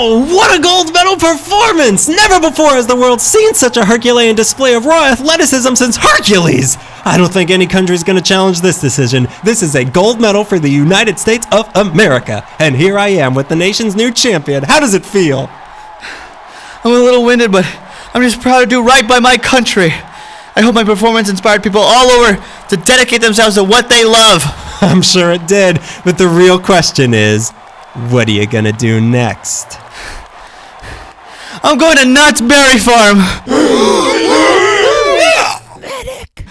Wow! What a gold medal performance! Never before has the world seen such a Herculean display of raw athleticism since Hercules! I don't think any country's gonna challenge this decision. This is a gold medal for the United States of America. And here I am with the nation's new champion. How does it feel? I'm a little winded, but I'm just proud to do right by my country. I hope my performance inspired people all over to dedicate themselves to what they love. I'm sure it did, but the real question is, what are you gonna do next? I'm going to Knott's Berry Farm. Medic.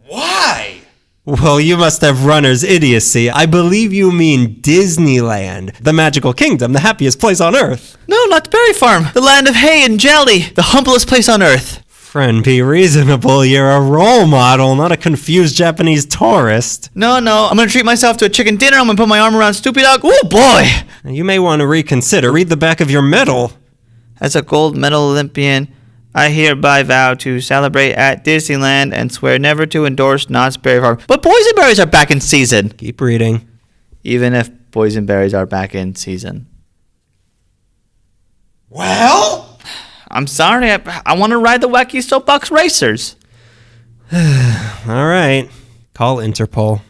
Why? Well, you must have runner's idiocy. I believe you mean Disneyland, the magical kingdom, the happiest place on earth. No, Knott's Berry Farm, the land of hay and jelly, the humblest place on earth. Friend, be reasonable. You're a role model, not a confused Japanese tourist. No, I'm gonna treat myself to a chicken dinner. I'm gonna put my arm around Stoopy Dog. Oh boy! You may want to reconsider. Read the back of your medal. As a gold medal Olympian, I hereby vow to celebrate at Disneyland and swear never to endorse Knott's Berry Farm. But boysenberries are back in season. Keep reading. Even if boysenberries are back in season. Well? I'm sorry, I want to ride the wacky soapbox racers. All right. Call Interpol.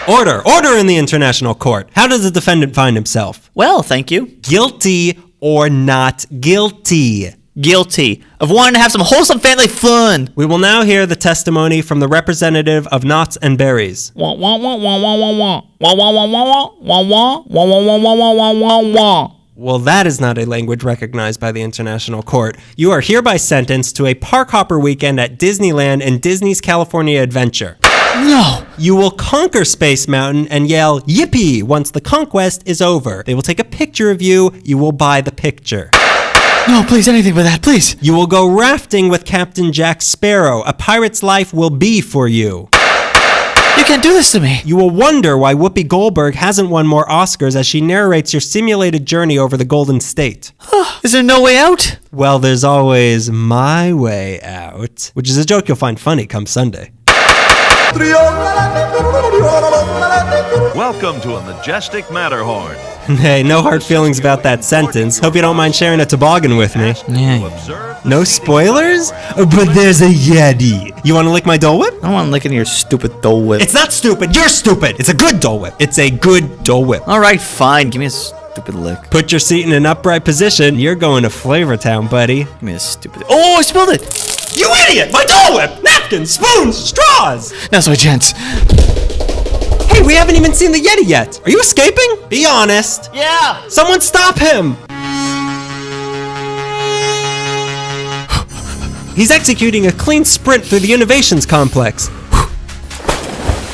Order in the international court. How does the defendant find himself? Well, thank you. Guilty or not guilty? Guilty of wanting to have some wholesome family fun. We will now hear the testimony from the representative of Knott's and Berries. Wah, wah, wah, wah, wah, wah, wah. Wah, wah, wah, wah, wah, wah, wah, wah, wah, wah, wah, wah, wah, wah. Well, that is not a language recognized by the International Court. You are hereby sentenced to a park hopper weekend at Disneyland and Disney's California Adventure. No. You will conquer Space Mountain and yell, "Yippee!" once the conquest is over. They will take a picture of you. You will buy the picture. No, please, anything but that, please. You will go rafting with Captain Jack Sparrow. A pirate's life will be for you. You can't do this to me. You will wonder why Whoopi Goldberg hasn't won more Oscars as she narrates your simulated journey over the Golden State. Is there no way out? Well, there's always my way out, which is a joke you'll find funny come Sunday. Welcome to a majestic Matterhorn. Hey, no hard feelings about that sentence. Hope you don't mind sharing a toboggan with me. No spoilers? But there's a Yeti. You want to lick my Dole Whip? I don't want licking your stupid Dole Whip. It's not stupid. You're stupid. It's a good Dole Whip. It's a good Dole Whip. All right, fine. Give me a stupid lick. Put your seat in an upright position. You're going to Flavor Town, buddy. Give me a stupid... Oh, I spilled it. You idiot! My Dole Whip! Napkins, spoons, straws! Now, so gents. Hey, we haven't even seen the Yeti yet. Are you escaping? Be honest. Yeah. Someone stop him! He's executing a clean sprint through the Innovations Complex.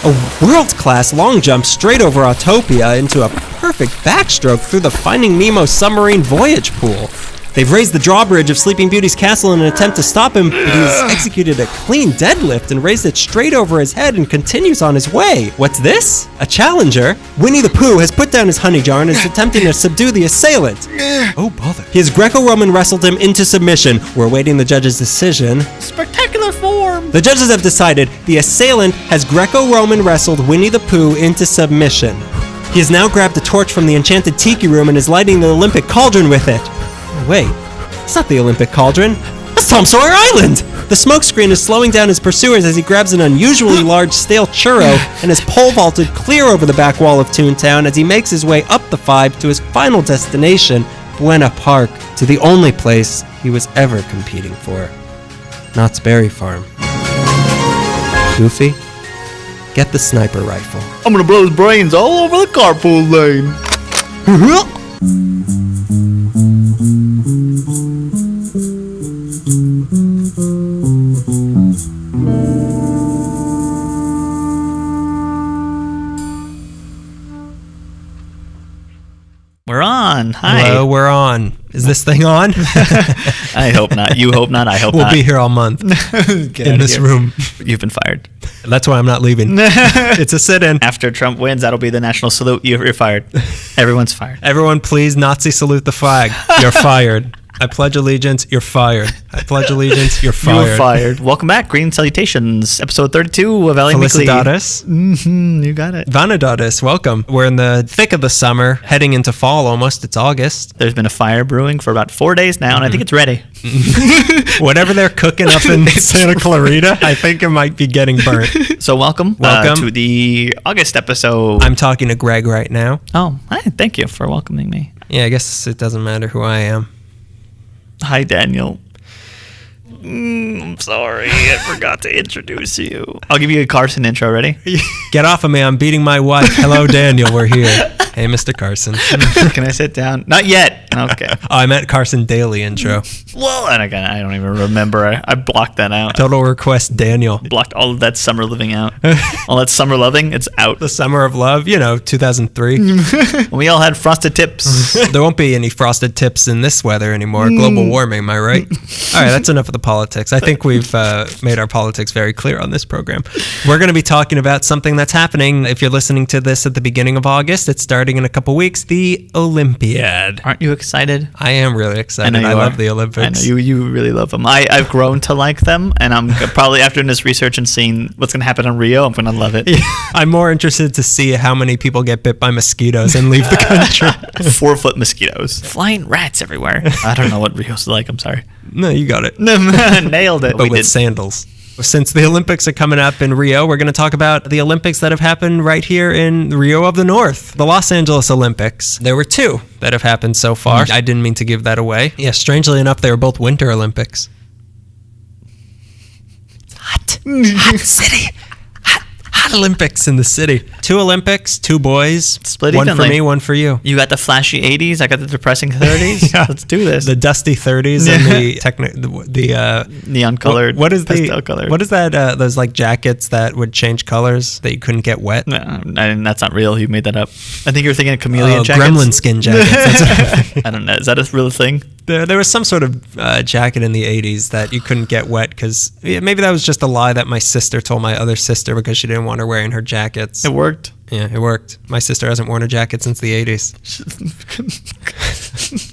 A world-class long jump straight over Autopia into a perfect backstroke through the Finding Nemo submarine voyage pool. They've raised the drawbridge of Sleeping Beauty's castle in an attempt to stop him, but he's executed a clean deadlift and raised it straight over his head and continues on his way. What's this? A challenger? Winnie the Pooh has put down his honey jar and is attempting to subdue the assailant. Oh, bother. He has Greco-Roman wrestled him into submission. We're awaiting the judge's decision. Spectacular form. The judges have decided the assailant has Greco-Roman wrestled Winnie the Pooh into submission. He has now grabbed a torch from the enchanted tiki room and is lighting the Olympic cauldron with it. Wait, it's not the Olympic cauldron. That's Tom Sawyer Island! The smokescreen is slowing down his pursuers as he grabs an unusually large stale churro and is pole vaulted clear over the back wall of Toontown as he makes his way up the 5 to his final destination, Buena Park, to the only place he was ever competing for, Knott's Berry Farm. Goofy, get the sniper rifle. I'm gonna blow his brains all over the carpool lane. We're on. Hi. Hello, we're on. Is this thing on? I hope not. You hope not. I hope we'll not. We'll be here all month in this room. You've been fired. That's why I'm not leaving. It's a sit-in. After Trump wins, that'll be the national salute. You're fired. Everyone's fired. Everyone, please Nazi salute the flag. You're fired. I pledge allegiance, you're fired. I pledge allegiance, you're You fired. were fired. Welcome back. Green salutations. Episode 32 of LA Meekly. Felicidades. You got it. Vanidades, welcome. We're in the thick of the summer, heading into fall almost. It's August. There's been a fire brewing for about 4 days now, and I think it's ready. Whatever they're cooking up in Santa Clarita, I think it might be getting burnt. So welcome to the August episode. I'm talking to Greg right now. Oh, hi. Thank you for welcoming me. Yeah, I guess it doesn't matter who I am. Hi, Daniel. I'm sorry. I forgot to introduce you. I'll give you a Carson intro. Ready? Get off of me. I'm beating my wife. Hello, Daniel. We're here. Hey, Mr. Carson. Can I sit down? Not yet. Okay. Oh, I meant Carson Daly intro. Well, and again, I don't even remember. I blocked that out. Total request Daniel. Blocked all of that summer living out. All that summer loving, it's out. The Summer of Love, 2003. We all had frosted tips. There won't be any frosted tips in this weather anymore. Global warming, am I right? All right, that's enough of the politics. I think we've made our politics very clear on this program. We're going to be talking about something that's happening. If you're listening to this at the beginning of August, it's starting in a couple weeks, the Olympiad. Aren't you excited? I am really excited. I love the Olympics. I know you really love them. I've grown to like them, and I'm probably after doing this research and seeing what's going to happen in Rio, I'm going to love it. Yeah. I'm more interested to see how many people get bit by mosquitoes and leave the country. 4-foot mosquitoes. Flying rats everywhere. I don't know what Rio's like. I'm sorry. No, you got it. Nailed it. But with sandals. Since the Olympics are coming up in Rio, we're going to talk about the Olympics that have happened right here in Rio of the North, the Los Angeles Olympics. There were 2 that have happened so far. I didn't mean to give that away. Yeah, strangely enough, they were both Winter Olympics. Hot city. Hot Olympics in the city. 2 Olympics, 2 boys. Split one evenly. for me, one for you. You got the flashy 80s. I got the depressing 30s. Yeah. Let's do this. The dusty 30s and the neon colored. What is pastel colored. What is that? Those like jackets that would change colors that you couldn't get wet. No, that's not real. You made that up. I think you're thinking of chameleon jackets. Gremlin skin jackets. That's what I'm thinking. I don't know. Is that a real thing? There was some sort of jacket in the 80s that you couldn't get wet because maybe that was just a lie that my sister told my other sister because she didn't want her wearing her jackets. It worked. Yeah, it worked. My sister hasn't worn a jacket since the 80s.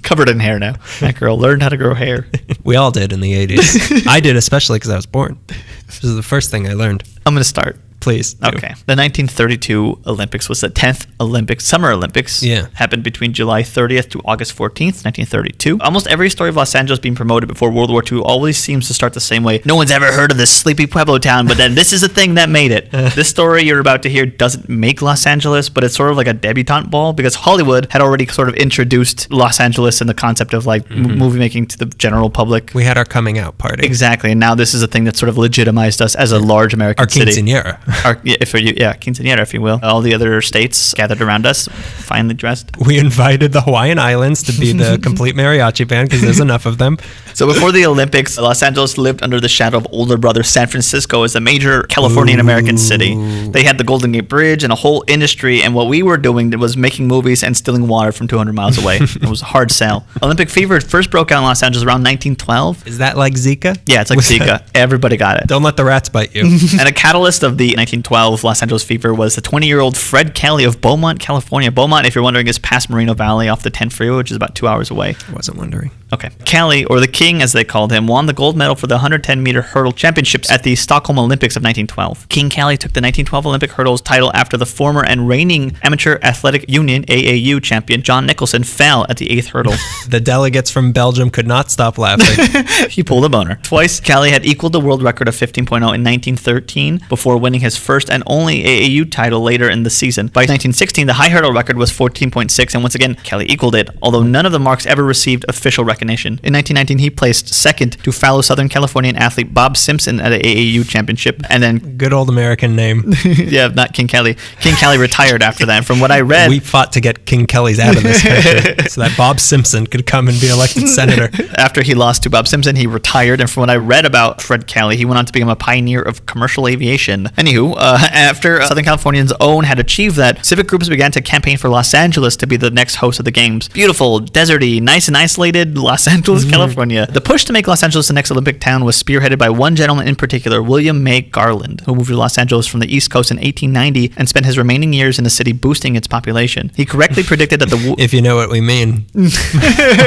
Covered in hair now. That girl learned how to grow hair. We all did in the 80s. I did, especially because I was born. This is the first thing I learned. I'm going to start. Please. Do. Okay. The 1932 Olympics was the 10th Olympics, Summer Olympics. Yeah. Happened between July 30th to August 14th, 1932. Almost every story of Los Angeles being promoted before World War II always seems to start the same way. No one's ever heard of this sleepy Pueblo town, but then this is the thing that made it. This story you're about to hear doesn't make Los Angeles, but it's sort of like a debutante ball because Hollywood had already sort of introduced Los Angeles and the concept of like movie making to the general public. We had our coming out party. Exactly. And now this is a thing that sort of legitimized us as a large American city. Quinceañera. Quinceañera, if you will. All the other states gathered around us, finely dressed. We invited the Hawaiian Islands to be the complete mariachi band because there's enough of them. So before the Olympics, Los Angeles lived under the shadow of older brother San Francisco as a major Californian-American city. They had the Golden Gate Bridge and a whole industry, and what we were doing was making movies and stealing water from 200 miles away. It was a hard sell. Olympic fever first broke out in Los Angeles around 1912. Is that like Zika? Yeah, it's like Zika. Everybody got it. Don't let the rats bite you. And a catalyst of the 1912 Los Angeles fever was the 20-year-old Fred Kelly of Beaumont, California. Beaumont, if you're wondering, is past Moreno Valley off the 10 freeway, which is about 2 hours away. I wasn't wondering. Okay. Kelly, or the King as they called him, won the gold medal for the 110-meter hurdle championships at the Stockholm Olympics of 1912. King Kelly took the 1912 Olympic hurdles title after the former and reigning Amateur Athletic Union, AAU, champion John Nicholson fell at the 8th hurdle. The delegates from Belgium could not stop laughing. He pulled a boner. Twice, Kelly had equaled the world record of 15.0 in 1913 before winning his first and only AAU title later in the season. By 1916, the high hurdle record was 14.6, and once again, Kelly equaled it, although none of the marks ever received official recognition. In 1919, he placed second to fellow Southern Californian athlete Bob Simpson at an AAU championship, and then... Good old American name. Yeah, not King Kelly. King Kelly retired after that. From what I read... We fought to get King Kellys out of this country so that Bob Simpson could come and be elected senator. After he lost to Bob Simpson, he retired, and from what I read about Fred Kelly, he went on to become a pioneer of commercial aviation. Anywho, 1932, after Southern Californians' own had achieved that, civic groups began to campaign for Los Angeles to be the next host of the games. Beautiful, deserty, nice and isolated Los Angeles, California. The push to make Los Angeles the next Olympic town was spearheaded by one gentleman in particular, William May Garland, who moved to Los Angeles from the East Coast in 1890 and spent his remaining years in the city boosting its population. He correctly predicted that the... If you know what we mean.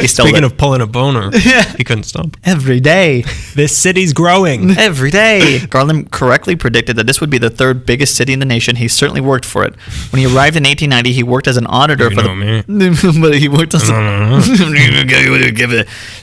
Speaking of pulling a boner, he couldn't stop. Every day. This city's growing. Every day. Garland correctly predicted that this would be the third biggest city in the nation. He certainly worked for it. When he arrived in 1890, he worked as an auditor for but he worked as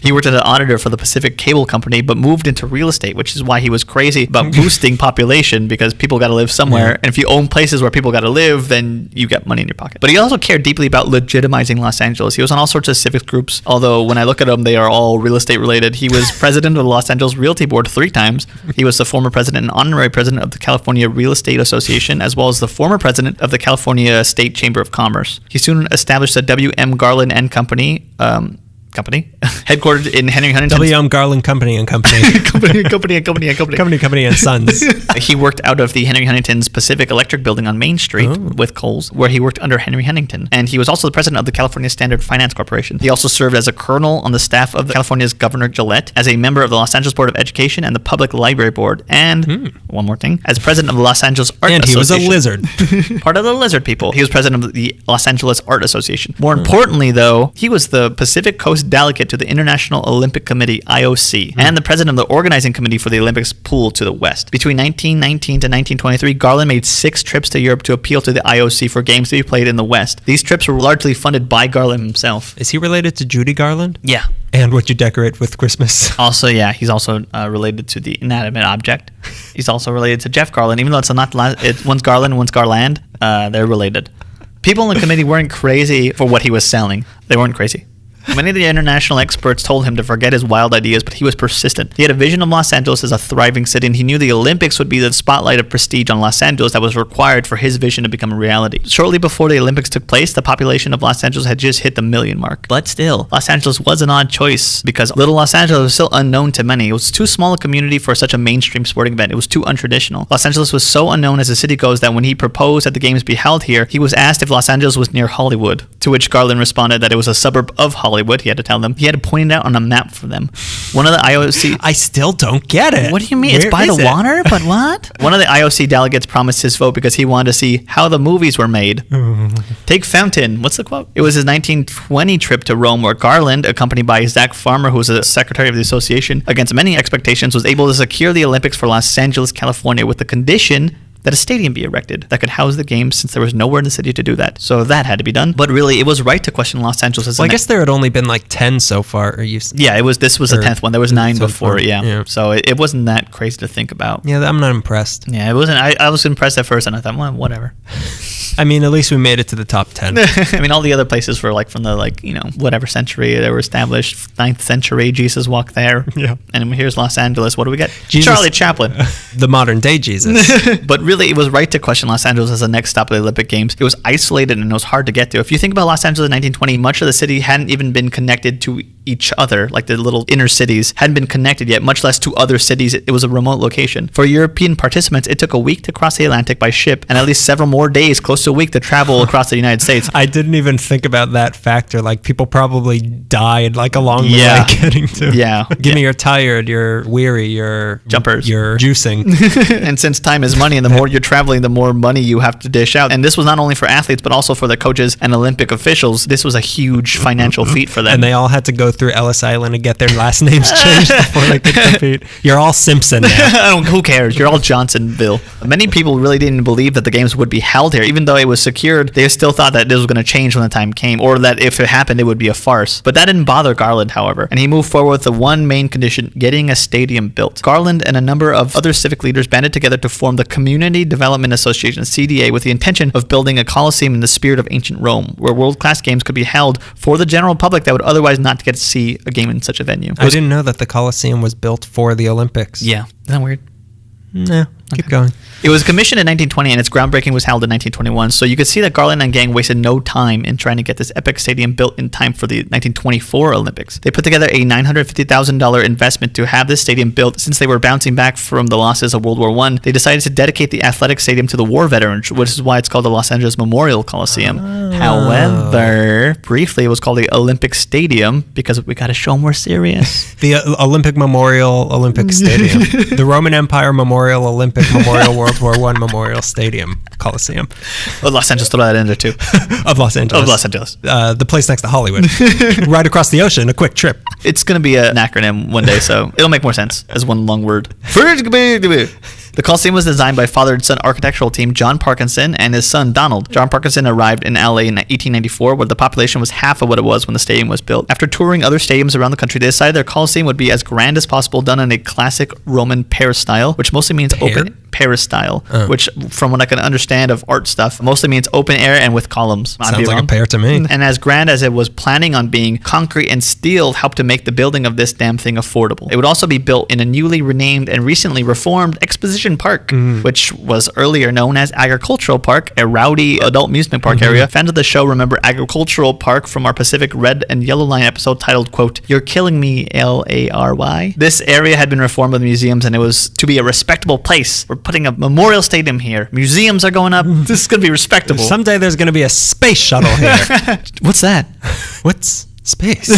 he worked as an auditor for the Pacific Cable Company, but moved into real estate, which is why he was crazy about boosting population, because people got to live somewhere, and if you own places where people got to live, then you get money in your pocket. But he also cared deeply about legitimizing Los Angeles. He was on all sorts of civic groups, although when I look at them, they are all real estate related. He was president of the Los Angeles Realty Board 3 times. He was the former president and honorary president of the California Real Estate Association, as well as the former president of the California State Chamber of Commerce. He soon established the W.M. Garland and Company, headquartered in Henry Huntington. W.M. Garland Company and Company. Company and Sons. He worked out of the Henry Huntington's Pacific Electric Building on Main Street with Coles, where he worked under Henry Huntington. And he was also the president of the California Standard Finance Corporation. He also served as a colonel on the staff of California's Governor Gillette, as a member of the Los Angeles Board of Education and the Public Library Board, and, one more thing, as president of the Los Angeles Art Association. And he was a lizard. Part of the lizard people. He was president of the Los Angeles Art Association. More importantly, though, he was the Pacific Coast delegate to the International Olympic Committee, IOC, and the president of the organizing committee for the Olympics pool to the west. Between 1919 to 1923, Garland made 6 trips to Europe to appeal to the IOC for games to be played in the West. These trips were largely funded by Garland himself. Is he related to Judy Garland? Yeah. And what you decorate with Christmas? Also, yeah, he's also related to the inanimate object. He's also related to Jeff Garland, even though it's not one's Garland, one's Garland. They're related. People in the committee weren't crazy for what he was selling. They weren't crazy. Many of the international experts told him to forget his wild ideas, but he was persistent. He had a vision of Los Angeles as a thriving city, and he knew the Olympics would be the spotlight of prestige on Los Angeles that was required for his vision to become a reality. Shortly before the Olympics took place, the population of Los Angeles had just hit the 1 million mark. But still, Los Angeles was an odd choice, because Little Los Angeles was still unknown to many. It was too small a community for such a mainstream sporting event. It was too untraditional. Los Angeles was so unknown as the city goes that when he proposed that the games be held here, he was asked if Los Angeles was near Hollywood, to which Garland responded that it was a suburb of Hollywood. He had to tell them. He had to point it out on a map for them. One of the IOC... I still don't get it. What do you mean? It's by the water? But what? One of the IOC delegates promised his vote because he wanted to see how the movies were made. Take Fountain. What's the quote? It was his 1920 trip to Rome where Garland, accompanied by Zach Farmer, who was the secretary of the association, against many expectations, was able to secure the Olympics for Los Angeles, California, with the condition that a stadium be erected that could house the games, since there was nowhere in the city to do that. So that had to be done. But really, it was right to question Los Angeles as I guess there had only been like 10 so far. Yeah, this was the 10th one. There was 9 before, yeah. So it wasn't that crazy to think about. Yeah, I'm not impressed. Yeah, it wasn't. I was impressed at first, and I thought, well, whatever. I mean, at least we made it to the top 10. I mean, all the other places were like from the whatever century they were established. 9th century, Jesus walked there. Yeah. And here's Los Angeles. What do we get? Jesus, Charlie Chaplin. The modern day Jesus. But really, it was right to question Los Angeles as the next stop of the Olympic Games. It was isolated and it was hard to get to. If you think about Los Angeles in 1920, much of the city hadn't even been connected to each other. Like the little inner cities hadn't been connected yet, much less to other cities. It was a remote location. For European participants, it took a week to cross the Atlantic by ship and at least several more days, close to a week, to travel across the United States. I didn't even think about that factor. Like, people probably died like along the way getting to. Yeah. Give me you're tired, you're weary, you're jumpers, you're juicing. And since time is money, and the more you're traveling, the more money you have to dish out. And this was not only for athletes, but also for the coaches and Olympic officials. This was a huge financial feat for them. And they all had to go through Ellis Island and get their last names changed before they could compete. You're all Simpson now. Who cares? You're all Johnsonville. Many people really didn't believe that the games would be held here. Even though it was secured, they still thought that this was going to change when the time came, or that if it happened, it would be a farce. But that didn't bother Garland, however, and he moved forward with the one main condition: getting a stadium built. Garland and a number of other civic leaders banded together to form the Community Development Association, CDA, with the intention of building a coliseum in the spirit of ancient Rome, where world-class games could be held for the general public that would otherwise not get to see a game in such a venue. I didn't know that the Coliseum was built for the Olympics. Yeah. Isn't that weird? No, keep going. It was commissioned in 1920 and its groundbreaking was held in 1921. So you could see that Garland and gang wasted no time in trying to get this epic stadium built in time for the 1924 Olympics. They put together a $950,000 investment to have this stadium built. Since they were bouncing back from the losses of World War I, they decided to dedicate the athletic stadium to the war veterans, which is why it's called the Los Angeles Memorial Coliseum. However, briefly it was called the Olympic Stadium because we got to show them we're serious. The Olympic Memorial Olympic Stadium. The Roman Empire Memorial Olympic Memorial World War I Memorial Stadium Coliseum. Oh, Los Angeles, throw that in there too. Of Los Angeles. Of Los Angeles. The place next to Hollywood. Right across the ocean, a quick trip. It's going to be an acronym one day, so it'll make more sense as one long word. The Coliseum was designed by father and son architectural team John Parkinson and his son Donald. John Parkinson arrived in LA in 1894, where the population was half of what it was when the stadium was built. After touring other stadiums around the country, they decided their Coliseum would be as grand as possible, done in a classic Roman peristyle, which mostly means open peristyle, which from what I can understand of art stuff, mostly means open air and with columns. Sounds like a pear to me. And as grand as it was planning on being, concrete and steel helped to make the building of this damn thing affordable. It would also be built in a newly renamed and recently reformed Exposition Park, which was earlier known as Agricultural Park, a rowdy adult amusement park area. Fans of the show remember Agricultural Park from our Pacific Red and Yellow Line episode titled, quote, "You're Killing Me, L-A-R-Y." This area had been reformed with museums and it was to be a respectable place. We're putting a memorial stadium here. Museums are going up. This is going to be respectable. Someday there's going to be a space shuttle here. What's that? What's space?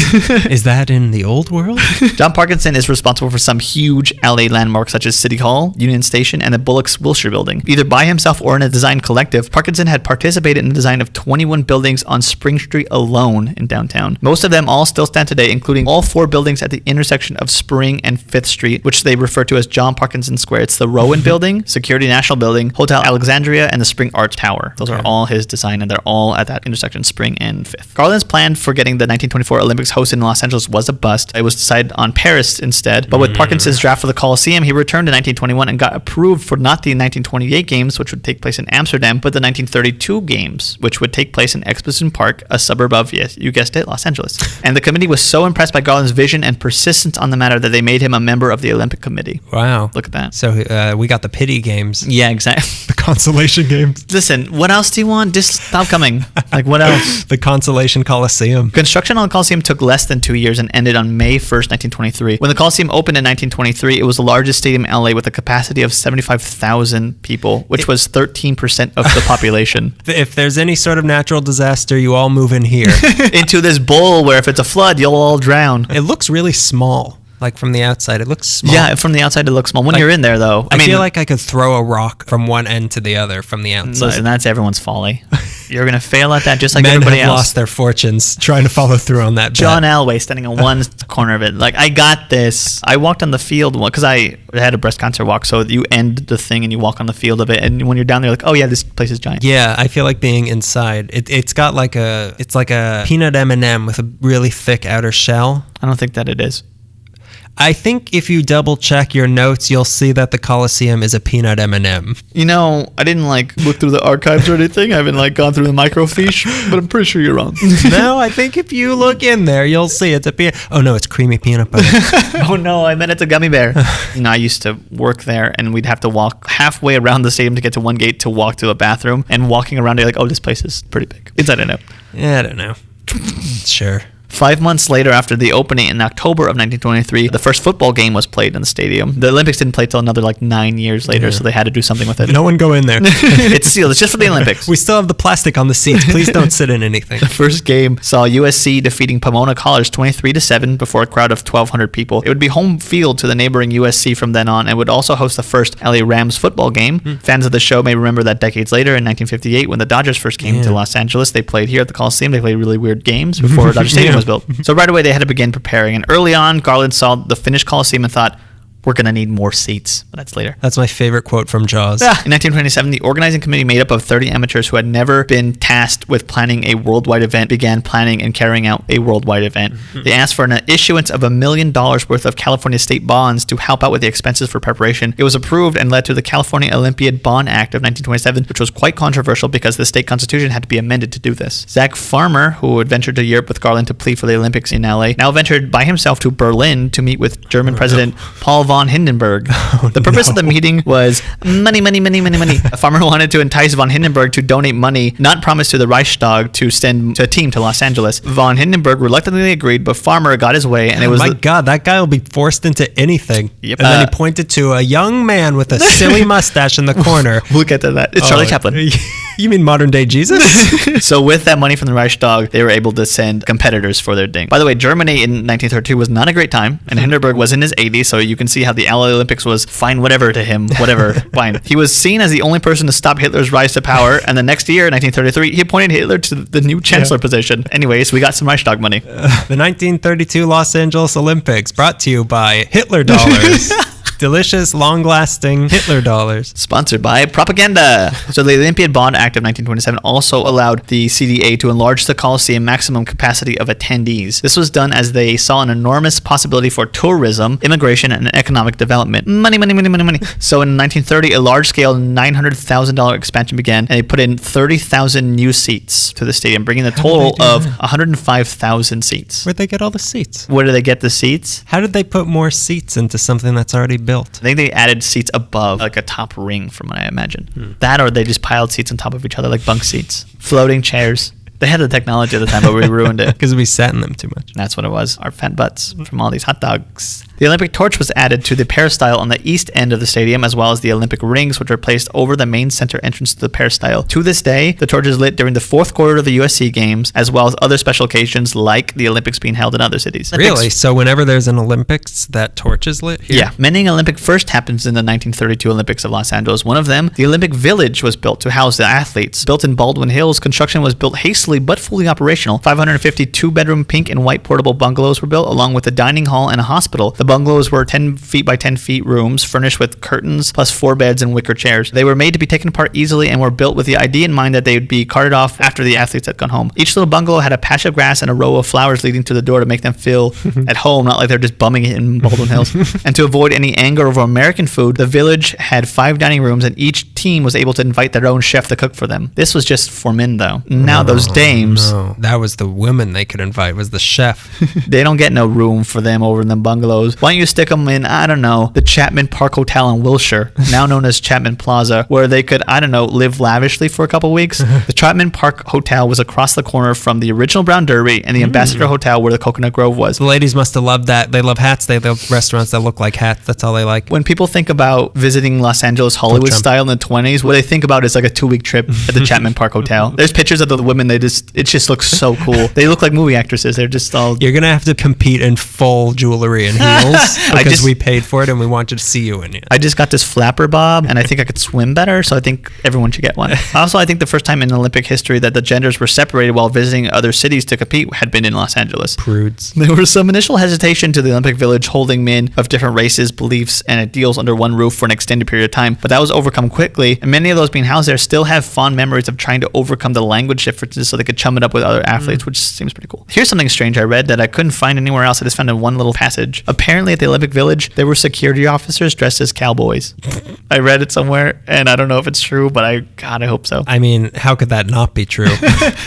Is that in the old world? John Parkinson is responsible for some huge LA landmarks such as City Hall, Union Station, and the Bullock's Wilshire Building. Either by himself or in a design collective, Parkinson had participated in the design of 21 buildings on Spring Street alone in downtown. Most of them all still stand today, including all 4 buildings at the intersection of Spring and 5th Street, which they refer to as John Parkinson Square. It's the Rowan Building, Security National Building, Hotel Alexandria, and the Spring Arts Tower. Those are all his design, and they're all at that intersection, Spring and 5th. Garland's plan for getting the 1924 Olympics hosted in Los Angeles was a bust. It was decided on Paris instead, but with Parkinson's draft for the Coliseum, he returned in 1921 and got approved for not the 1928 games, which would take place in Amsterdam, but the 1932 games, which would take place in Exposition Park, a suburb of, yes, you guessed it, Los Angeles. And the committee was so impressed by Garland's vision and persistence on the matter that they made him a member of the Olympic Committee. Wow. Look at that. So we got the pity games. Yeah, exactly. The consolation games. Listen, what else do you want? Just stop coming. Like, what else? The Consolation Coliseum. Construction on the Coliseum took less than 2 years and ended on May 1st, 1923. When the Coliseum opened in 1923, it was the largest stadium in LA with a capacity of 75,000 people, which was 13% of the population. If there's any sort of natural disaster, you all move in here. Into this bowl where if it's a flood, you'll all drown. It looks really small. Like from the outside, it looks small. Yeah, from the outside, it looks small. When Like, you're in there, though, I feel like I could throw a rock from one end to the other from the outside. Listen, that's everyone's folly. You're going to fail at that just like Men everybody have else. lost their fortunes trying to follow through on that bet. John Elway standing on one corner of it. Like, I got this. I walked on the field because I had a breast cancer walk. So you end the thing and you walk on the field of it. And when you're down there, like, oh, yeah, this place is giant. Yeah, I feel like being inside. It's got like it's like a peanut M&M with a really thick outer shell. I don't think that it is. I think if you double check your notes, you'll see that the Coliseum is a peanut M&M. You know, I didn't like look through the archives or anything. I haven't like gone through the microfiche, but I'm pretty sure you're wrong. No, I think if you look in there, you'll see it's a peanut. Oh no, it's creamy peanut butter. Oh no, I meant it's a gummy bear. You know, I used to work there and we'd have to walk halfway around the stadium to get to one gate to walk to a bathroom, and walking around you're like, oh, this place is pretty big. Inside and out. Yeah, I don't know. Sure. 5 months later, after the opening in October of 1923, the first football game was played in the stadium. The Olympics didn't play till another like 9 years later, so they had to do something with it. No one go in there. It's sealed. It's just for the Olympics. We still have the plastic on the seats. Please don't sit in anything. The first game saw USC defeating Pomona College 23-7 before a crowd of 1,200 people. It would be home field to the neighboring USC from then on, and would also host the first LA Rams football game. Fans of the show may remember that decades later, in 1958, when the Dodgers first came to Los Angeles, they played here at the Coliseum. They played really weird games before Dodger Stadium was built. So right away, they had to begin preparing. And early on, Garland saw the finished Coliseum and thought, we're going to need more seats. But that's later. That's my favorite quote from Jaws. In 1927, the organizing committee made up of 30 amateurs who had never been tasked with planning a worldwide event began planning and carrying out a worldwide event. They asked for an issuance of $1 million worth of California state bonds to help out with the expenses for preparation. It was approved and led to the California Olympiad Bond Act of 1927, which was quite controversial because the state constitution had to be amended to do this. Zach Farmer, who had ventured to Europe with Garland to plead for the Olympics in LA, now ventured by himself to Berlin to meet with German President Paul von von Hindenburg. The purpose of the meeting was money. A farmer wanted to entice von Hindenburg to donate money, not promised to the Reichstag, to send a team to Los Angeles. Von Hindenburg reluctantly agreed, but Farmer got his way, and it was... my God, that guy will be forced into anything. Yep. And then he pointed to a young man with a silly mustache in the corner. We'll get to that. It's Charlie Chaplin. You mean modern day Jesus? So with that money from the Reichstag, they were able to send competitors for their ding. By the way, Germany in 1932 was not a great time, and Hindenburg was in his 80s, so you can see how the Allied Olympics was fine whatever to him, whatever, fine. He was seen as the only person to stop Hitler's rise to power, and the next year, 1933, he appointed Hitler to the new chancellor position. Anyways, we got some Reichstag money. The 1932 Los Angeles Olympics, brought to you by Hitler dollars. Delicious, long-lasting Hitler dollars. Sponsored by propaganda. So the Olympiad Bond Act of 1927 also allowed the CDA to enlarge the Coliseum maximum capacity of attendees. This was done as they saw an enormous possibility for tourism, immigration, and economic development. Money. So in 1930, a large-scale $900,000 expansion began, and they put in 30,000 new seats to the stadium, bringing the total of 105,000 seats. Where'd they get all the seats? Where did they get the seats? How did they put more seats into something that's already built? I think they added seats above, like a top ring, from what I imagine. That, or they just piled seats on top of each other, like bunk seats. Floating chairs. They had the technology at the time, but we ruined it. Because we sat in them too much. That's what it was. Our fat butts from all these hot dogs. The Olympic torch was added to the peristyle on the east end of the stadium, as well as the Olympic rings, which are placed over the main center entrance to the peristyle. To this day, the torch is lit during the fourth quarter of the USC Games, as well as other special occasions like the Olympics being held in other cities. Really? So whenever there's an Olympics, that torch is lit here? Yeah. Many Olympic first happens in the 1932 Olympics of Los Angeles. One of them, the Olympic Village, was built to house the athletes. Built in Baldwin Hills, construction was built hastily but fully operational. 550 two-bedroom pink and white portable bungalows were built, along with a dining hall and a hospital. The bungalows were 10 feet by 10 feet rooms, furnished with curtains, plus 4 beds and wicker chairs. They were made to be taken apart easily and were built with the idea in mind that they would be carted off after the athletes had gone home. Each little bungalow had a patch of grass and a row of flowers leading to the door to make them feel at home, not like they're just bumming it in Baldwin Hills. And to avoid any anger over American food, the village had 5 dining rooms, and each team was able to invite their own chef to cook for them. This was just for men, though. Now those dames... No. That was the women they could invite, was the chef. They don't get no room for them over in them bungalows. Why don't you stick them in, I don't know, the Chapman Park Hotel in Wilshire, now known as Chapman Plaza, where they could, I don't know, live lavishly for a couple weeks. The Chapman Park Hotel was across the corner from the original Brown Derby and the Ambassador Hotel where the Coconut Grove was. The ladies must have loved that. They love hats. They love restaurants that look like hats. That's all they like. When people think about visiting Los Angeles Hollywood style in the 20s, what they think about is like a 2-week trip at the Chapman Park Hotel. There's pictures of the women. It just looks so cool. They look like movie actresses. They're just all... You're going to have to compete in full jewelry and heels because we paid for it and we wanted to see you in it. I just got this flapper bob, and I think I could swim better, so I think everyone should get one. Also, I think the first time in Olympic history that the genders were separated while visiting other cities to compete had been in Los Angeles. Prudes. There was some initial hesitation to the Olympic Village holding men of different races, beliefs, and ideals under one roof for an extended period of time, but that was overcome quickly, and many of those being housed there still have fond memories of trying to overcome the language differences so they could chum it up with other athletes, which seems pretty cool. Here's something strange I read that I couldn't find anywhere else. I just found in one little passage. Apparently at the Olympic Village, there were security officers dressed as cowboys. I read it somewhere, and I don't know if it's true, but I hope so. I mean, how could that not be true?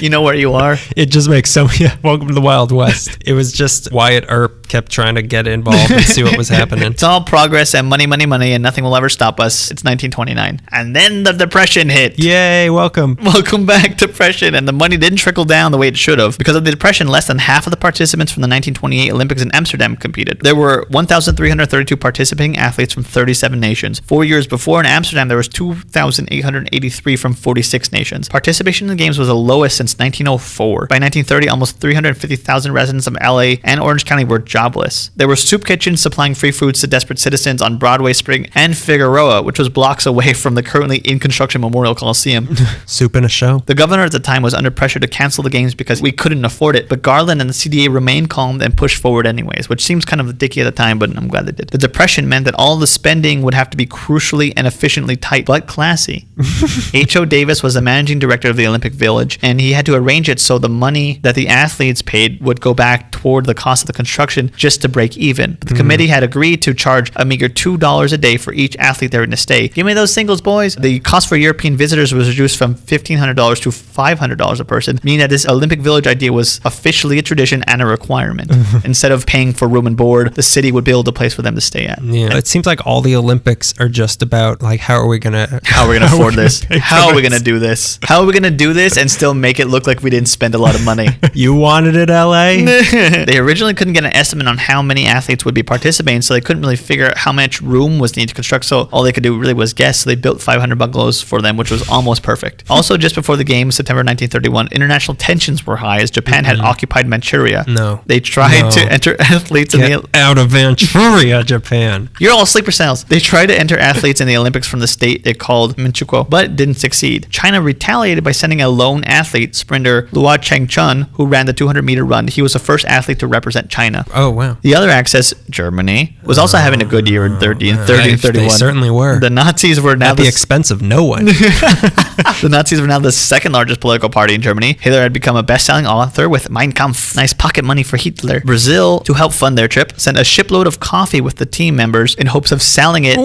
You know where you are? It just makes so... Yeah, welcome to the Wild West. It was just Wyatt Earp kept trying to get involved and see what was happening. It's all progress and money, and nothing will ever stop us. It's 1929. And then the Depression hit. Yay, welcome. Welcome back, Depression. And the money didn't trickle down the way it should have. Because of the Depression, less than half of the participants from the 1928 Olympics in Amsterdam competed. There were 1,332 participating athletes from 37 nations. 4 years before in Amsterdam, there was 2,883 from 46 nations. Participation in the games was the lowest since 1904. By 1930, almost 350,000 residents of LA and Orange County were jobless. There were soup kitchens supplying free foods to desperate citizens on Broadway, Spring, and Figueroa, which was blocks away from the currently in construction Memorial Coliseum. Soup in a show. The governor at the time was under pressure to cancel the games because we couldn't afford it, but Garland and the CDA remained calm and pushed forward anyways, which seems kind of dicky at the time, but I'm glad they did. The Depression meant that all the spending would have to be crucially and efficiently tight, but classy. H.O. Davis was the managing director of the Olympic Village, and he had to arrange it so the money that the athletes paid would go back toward the cost of the construction just to break even. But the committee had agreed to charge a meager $2 a day for each athlete there in the stay. Give me those singles, boys. The cost for European visitors was reduced from $1,500 to $500 a person, meaning that this Olympic Village idea was officially a tradition and a requirement. Instead of paying for room and board, the city would build a place for them to stay at. Yeah, it seems like all the Olympics are just about like how are we gonna afford this? How are we gonna do this? How are we gonna do this and still make it look like we didn't spend a lot of money? You wanted it, LA? They originally couldn't get an estimate on how many athletes would be participating, so they couldn't really figure out how much room was needed to construct. So all they could do really was guess. So they built 500 bungalows for them, which was almost perfect. Also, just before the game, September 1931, international tensions were high as Japan had occupied Manchuria. No. They tried to enter athletes in the... out of Manchuria, Japan. You're all sleeper cells. They tried to enter athletes in the Olympics from the state they called Manchukuo, but didn't succeed. China retaliated by sending a lone athlete, sprinter Luo Chengchun, who ran the 200-meter run. He was the first athlete to represent China. Oh, wow. The other axis, Germany, was also having a good year in 30 and 31. They certainly were. The Nazis were now at the expense of no one. The Nazis were now the second largest political party in Germany. Hitler had become a best-selling author with Mein Kampf. Nice pocket money for Hitler. Brazil, to help fund their trip, sent a shipload of coffee with the team members in hopes of selling it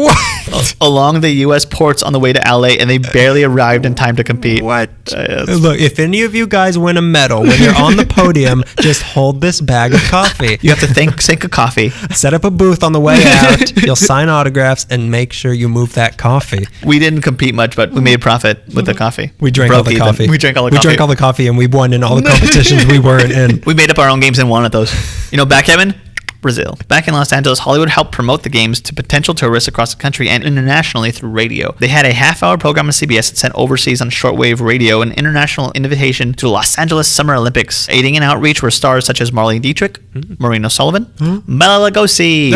along the U.S. ports on the way to LA, and they barely arrived in time to compete. What? Look, if any of you guys win a medal, when you're on the podium, just hold this bag of coffee. You have to sink a coffee. Set up a booth on the way out. You'll sign autographs and make sure you move that coffee. We didn't compete much, but we made profit with the coffee. We drank all the coffee. We drank all the coffee, and we won in all the competitions we weren't in. We made up our own games and won at those. You know, backgammon? Brazil. Back in Los Angeles, Hollywood helped promote the games to potential tourists across the country and internationally through radio. They had a half-hour program on CBS that sent overseas on shortwave radio an international invitation to the Los Angeles Summer Olympics. Aiding in outreach were stars such as Marlene Dietrich, Maureen O'Sullivan, Bela Lugosi,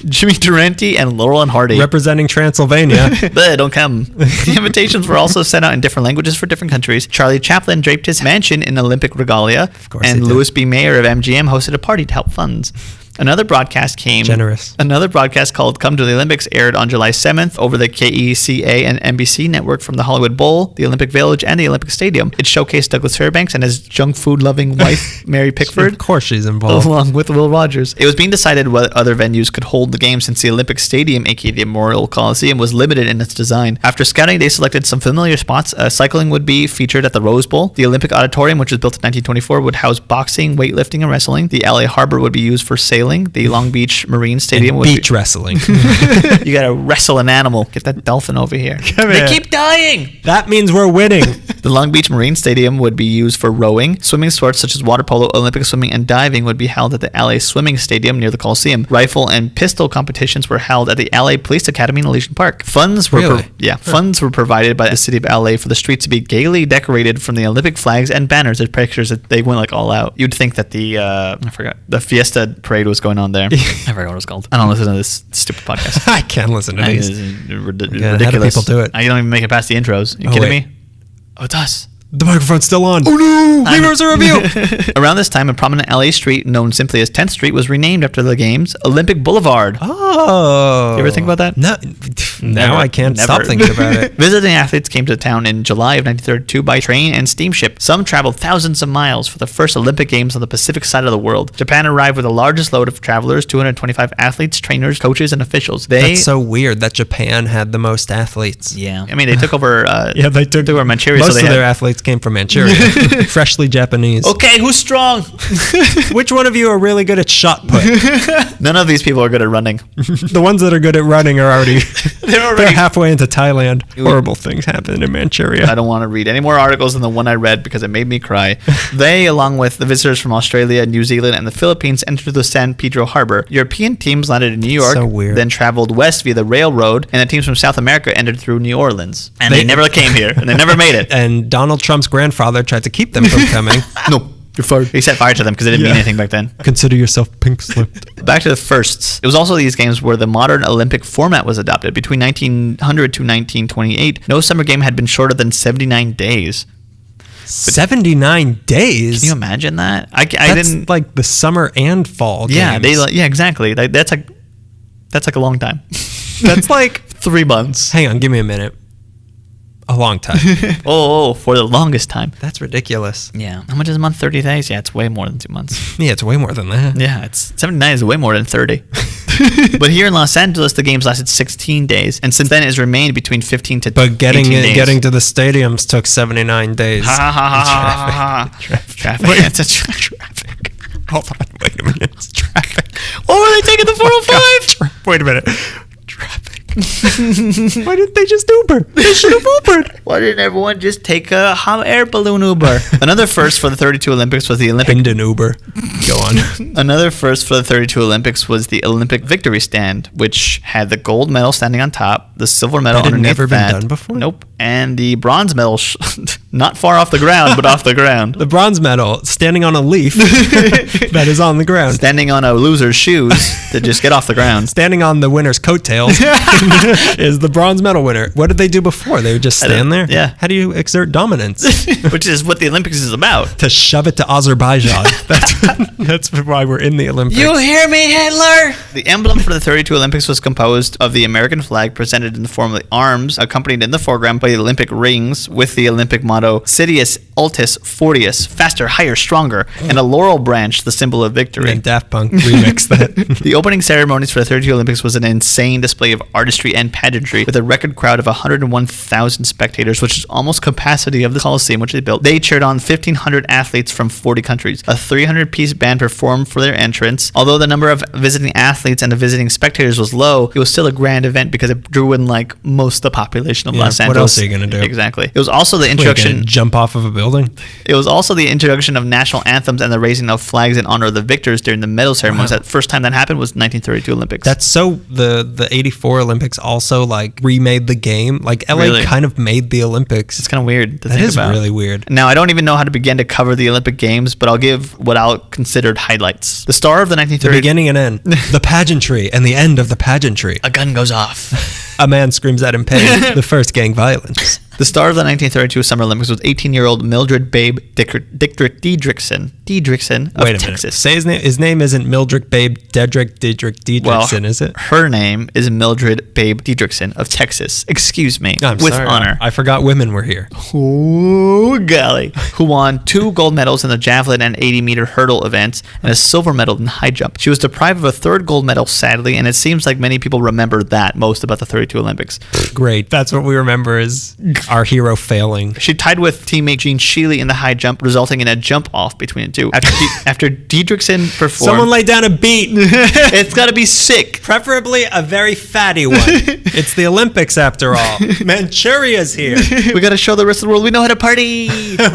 Jimmy Durante, and Laurel and Hardy. Representing Transylvania. Don't come. The invitations were also sent out in different languages for different countries. Charlie Chaplin draped his mansion in Olympic regalia, and Louis B. Mayer of MGM hosted a party to help funds. Another broadcast came. Generous. Another broadcast called Come to the Olympics aired on July 7th over the KECA and NBC network from the Hollywood Bowl, the Olympic Village, and the Olympic Stadium. It showcased Douglas Fairbanks and his junk food-loving wife, Mary Pickford. Of course she's involved. Along with Will Rogers. It was being decided what other venues could hold the game since the Olympic Stadium, aka the Memorial Coliseum, was limited in its design. After scouting, they selected some familiar spots. Cycling would be featured at the Rose Bowl. The Olympic Auditorium, which was built in 1924, would house boxing, weightlifting, and wrestling. The LA Harbor would be used for sailing. The Long Beach Marine Stadium would beach wrestling. You gotta wrestle an animal. Get that dolphin over here. They keep dying. That means we're winning. The Long Beach Marine Stadium would be used for rowing. Swimming sports such as water polo, Olympic swimming, and diving would be held at the LA Swimming Stadium near the Coliseum. Rifle and pistol competitions were held at the LA Police Academy in Elysian Park. Funds were funds were provided by the city of LA for the streets to be gaily decorated from the Olympic flags and banners. There's pictures that they went like all out. You'd think that the Fiesta parade was going on there. I forgot what it was called. I don't listen to this stupid podcast. I can't listen to these. Ridiculous. How do people do it? You don't even make it past the intros. You kidding me? Oh, it does. The microphone's still on. Oh no! Leave us a review. Around this time, a prominent LA street known simply as 10th Street was renamed after the games, Olympic Boulevard. Oh. You ever think about that? No. Now I can't stop thinking about it. Visiting athletes came to town in July of 1932 by train and steamship. Some traveled thousands of miles for the first Olympic Games on the Pacific side of the world. Japan arrived with the largest load of travelers, 225 athletes, trainers, coaches, and officials. That's so weird that Japan had the most athletes. Yeah. I mean, they took over they took over Manchuria. Most of their athletes came from Manchuria. Freshly Japanese. Okay, who's strong? Which one of you are really good at shot put? None of these people are good at running. The ones that are good at running are already they're halfway into Thailand. Horrible things happen in Manchuria. I don't want to read any more articles than the one I read because it made me cry. They, along with the visitors from Australia, New Zealand, and the Philippines, entered the San Pedro Harbor. European teams landed in New York, then traveled west via the railroad, and the teams from South America entered through New Orleans. And they never came here, and they never made it. And Donald Trump's grandfather tried to keep them from coming. No. You're fired. He set fire to them because it didn't mean anything back then. Consider yourself pink-slipped. Back to the firsts. It was also these games where the modern Olympic format was adopted. Between 1900 to 1928, no summer game had been shorter than 79 days. 79 days? Can you imagine that? That's like the summer and fall games. Yeah, exactly. That's like a long time. That's like 3 months. Hang on, give me a minute. A long time. For the longest time. That's ridiculous. Yeah. How much is a month? 30 days? Yeah, it's way more than 2 months. Yeah, it's way more than that. Yeah, 79 is way more than 30. But here in Los Angeles, the games lasted 16 days, and since then it has remained between 15 to 18 days. Getting to the stadiums took 79 days. Traffic. Traffic. Hold on, wait a minute. It's traffic. What was are they taking the 405? Wait a minute. Traffic. Why didn't they just Uber? They should have Ubered. Why didn't everyone just take a hot air balloon Uber? Another first for the 32 Olympics was the Olympic... Hendon Uber. Go on. Another first for the 32 Olympics was the Olympic victory stand, which had the gold medal standing on top, the silver medal That had underneath never been that. done before? Nope. And the bronze medal, not far off the ground, but off the ground. The bronze medal standing on a leaf that is on the ground. Standing on a loser's shoes to just get off the ground. Standing on the winner's coattails is the bronze medal winner. What did they do before? They would just stand there? Yeah. How do you exert dominance? Which is what the Olympics is about. To shove it to Azerbaijan. That's why we're in the Olympics. You hear me, Hitler? The emblem for the 32 Olympics was composed of the American flag presented in the form of the arms, accompanied in the foreground by the Olympic rings with the Olympic motto, Sidious, Altus, Fortius, faster, higher, stronger, and a laurel branch, the symbol of victory. And Daft Punk remixed that. The opening ceremonies for the 32 Olympics was an insane display of artistry and pageantry with a record crowd of 101,000 spectators, which is almost capacity of the Coliseum, which they built. They cheered on 1,500 athletes from 40 countries. A 300-piece band performed for their entrance. Although the number of visiting athletes and the visiting spectators was low, it was still a grand event because it drew in like most of the population of Los Angeles. What else are you going to do? Exactly. It was also the What, introduction... you gonna jump off of a building? It was also the introduction of national anthems and the raising of flags in honor of the victors during the medal ceremonies. Wow. That first time that happened was 1932 Olympics. That's so the 84 Olympics also like remade the game. Like LA Really? kind of made the Olympics. It's kind of weird to That think is about. really weird. Now, I don't even know how to begin to cover the Olympic Games, but I'll give what I'll consider highlights. The star of the The 1930... beginning and end. The pageantry and the end of the pageantry. A gun goes off. A man screams out in pain. The first gang violence. The star of the 1932 Summer Olympics was 18-year-old Mildred Babe Diedrichsen of Wait a minute. Texas. Say his name. His name isn't Mildred Babe Diedrichsen, Well, is it? her name is Mildred Babe Diedrichsen of Texas. Excuse me. I'm with sorry. honor. I forgot women were here. Oh, golly. Who won 2 gold medals in the javelin and 80-meter hurdle events and a silver medal in high jump. She was deprived of a 3rd gold medal, sadly, and it seems like many people remember that most about the 32 Olympics. Great. That's what we remember is our hero failing. She tied with teammate Gene Sheely in the high jump, resulting in a jump off between the two. After Diedrichsen performed... Someone lay down a beat. It's got to be sick. Preferably a very fatty one. It's the Olympics after all. Manchuria's here. We got to show the rest of the world we know how to party.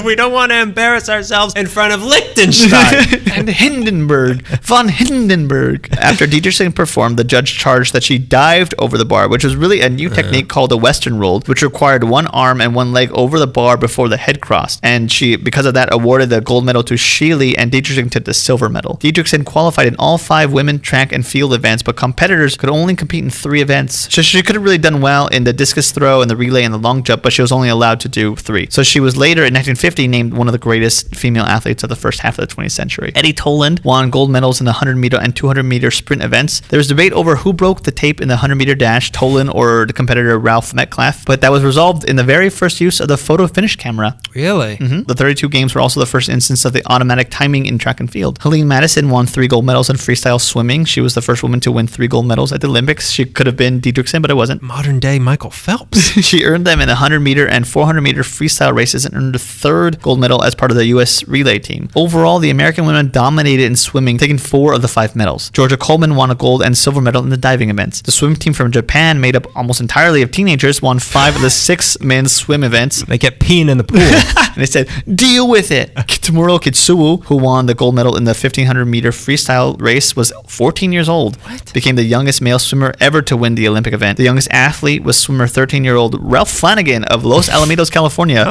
We don't want to embarrass ourselves in front of Liechtenstein. And Hindenburg. Von Hindenburg. After Diedrichsen performed, the judge charged that she dived over the bar, which was really a new technique called the Western roll, which required one arm and one leg over the bar before the head crossed. And she, because of that, awarded the gold medal to Sheely and Diedrichsen to the silver medal. Diedrichsen qualified in all 5 women track and field events, but competitors could only compete in 3 events. So she could have really done well in the discus throw and the relay and the long jump, but she was only allowed to do 3. So she was later in 1950 named one of the greatest female athletes of the first half of the 20th century. Eddie Toland won gold medals in the 100-meter and 200-meter sprint events. There was debate over who broke the tape in the 100-meter dash, Toland or the competitor Ralph Metcalf, but that was resolved in the very first use of the photo finish camera. Really? The 32 games were also the first instance of the automatic timing in track and field. Helene Madison won 3 gold medals in freestyle swimming. She was the first woman to win 3 gold medals at the Olympics. She could have been Diedrichsen, but it wasn't. Modern day Michael Phelps. She earned them in the 100-meter and 400-meter freestyle races and earned a 3rd gold medal as part of the U.S. relay team. Overall, the American women dominated in swimming, taking 4 of the 5 medals. Georgia Coleman won a gold and silver medal in the diving events. The swim team from Japan, made up almost entirely of teenagers, won 5 of the 6 men's swim events. They kept peeing in the pool. And they said, deal with it. Kitamuro Kitsuo, who won the gold medal in the 1,500-meter freestyle race, was 14 years old. What? Became the youngest male swimmer ever to win the Olympic event. The youngest athlete was swimmer 13-year-old Ralph Flanagan of Los Alamitos, California.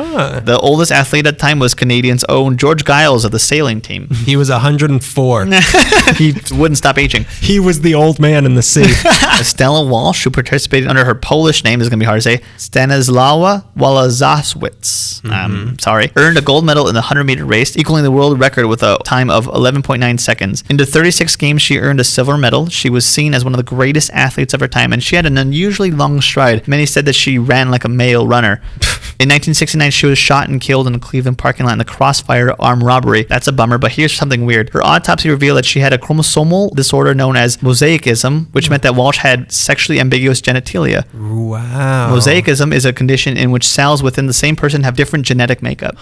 The oldest athlete at the time was Canadian's own George Giles of the sailing team. He was 104. He wouldn't stop aging. He was the old man in the sea. Stella Walsh, who participated under her Polish name, is going to be hard to say, Stanislawa Wałaszewicz, sorry, earned a gold medal in the 100-meter race, equaling the world record with a time of 11.9 seconds. In the 36 games, she earned a silver medal. She was seen as one of the greatest athletes of her time, and she had an unusually long stride. Many said that she ran like a male runner. In 1969, she was shot and killed in a Cleveland parking lot in the Crossfire armed robbery. That's a bummer, but here's something weird. Her autopsy revealed that she had a chromosomal disorder known as mosaicism, which meant that Walsh had sexually ambiguous genitalia. Wow. Mosaicism is a condition in which cells within the same person have different genetic makeup.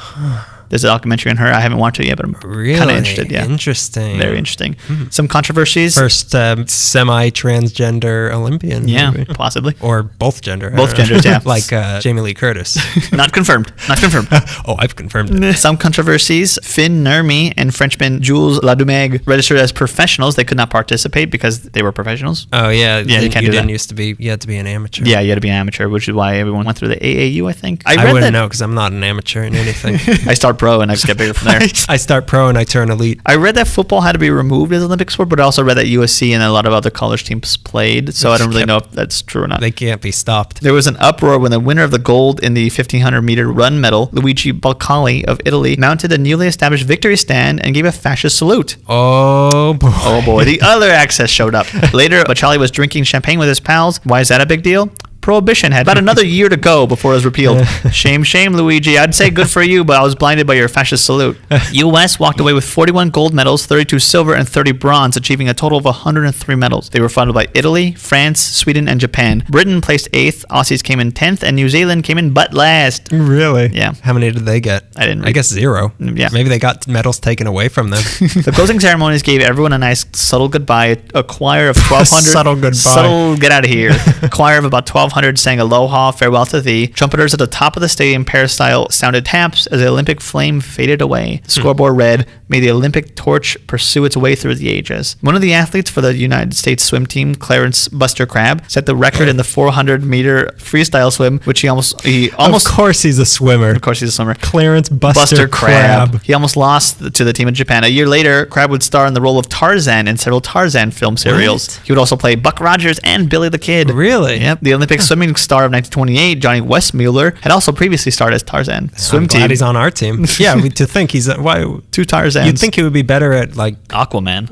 There's a documentary on her. I haven't watched it yet, but I'm Really? kind of interested. Yeah. Interesting. Very interesting. Some controversies. First semi-transgender Olympian. Yeah, maybe. possibly. Or both gender. I Both don't know. genders, yeah. Like Jamie Lee Curtis. Not confirmed. Not confirmed. Oh, I've confirmed it. Some controversies. Finn Nurmi and Frenchman Jules Ladumeg registered as professionals. They could not participate because they were professionals. Oh, yeah. Yeah, you can't do didn't that. used to be, you had to be an amateur. Yeah, you had to be an amateur, which is why everyone went through the AAU, I think. I read wouldn't that- know because I'm not an amateur in anything. I start pro and I just get bigger from there. I start pro and I turn elite. I read that football had to be removed as Olympic sport, but I also read that USC and a lot of other college teams played, so I don't really know if that's true or not. They can't be stopped. There was an uproar when the winner of the gold in the 1500-meter run medal, Luigi Balcali of Italy, mounted a newly established victory stand and gave a fascist salute. Oh, boy. Oh boy, the other access showed up. Later, Balcali was drinking champagne with his pals. Why is that a big deal? Prohibition had about another year to go before it was repealed. Shame, Luigi. I'd say good for you, but I was blinded by your fascist salute. U.S. walked away with 41 gold medals, 32 silver, and 30 bronze, achieving a total of 103 medals. They were followed by Italy, France, Sweden, and Japan. Britain placed 8th, Aussies came in 10th, and New Zealand came in but last. Really? Yeah. How many did they get? I didn't I read. guess 0. Yeah. Maybe they got medals taken away from them. The closing ceremonies gave everyone a nice subtle goodbye. A choir of 1,200... Subtle goodbye. Subtle, get out of here. A choir of about 1,200 sang Aloha, Farewell to Thee. Trumpeters at the top of the stadium, peristyle, sounded taps as the Olympic flame faded away. The scoreboard read, "May the Olympic torch pursue its way through the ages." One of the athletes for the United States swim team, Clarence Buster Crabbe, set the record in the 400-meter freestyle swim, which he almost... Of course he's a swimmer. Of course he's a swimmer. Clarence Buster Crabbe. He almost lost to the team in Japan. A year later, Crabbe would star in the role of Tarzan in several Tarzan film serials. What? He would also play Buck Rogers and Billy the Kid. Really? Yep. The Olympic swimming star of 1928, Johnny Westmuller, had also previously starred as Tarzan. I'm glad he's on our team. Yeah, to think he's... why? 2 Tarzans. You'd think he would be better at, like... Aquaman.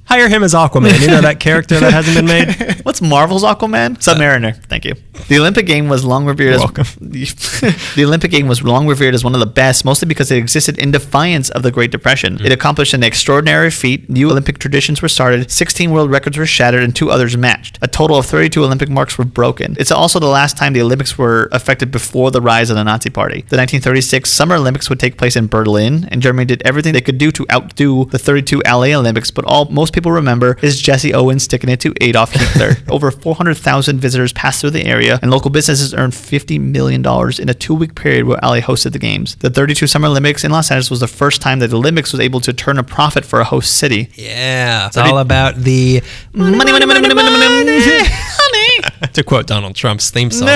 Hire him as Aquaman. You know that character that hasn't been made? What's Marvel's Aquaman? Submariner. Thank you. The Olympic game was long revered the Olympic game was long revered as one of the best, mostly because it existed in defiance of the Great Depression. It accomplished an extraordinary feat. New Olympic traditions were started, 16 world records were shattered, and 2 others matched. A total of 32 Olympic marks were broken. It's also the last time the Olympics were affected before the rise of the Nazi Party. The 1936 Summer Olympics would take place in Berlin, and Germany did everything they could do to outdo the 32 LA Olympics, but all most people remember is Jesse Owens sticking it to Adolf Hitler. Over 400,000 visitors passed through the area, and local businesses earned $50 million in a 2-week period where LA hosted the games. The 32 Summer Olympics in Los Angeles was the first time that the Olympics was able to turn a profit for a host city. Yeah. It's all about the... Money. To quote Donald Trump's theme song.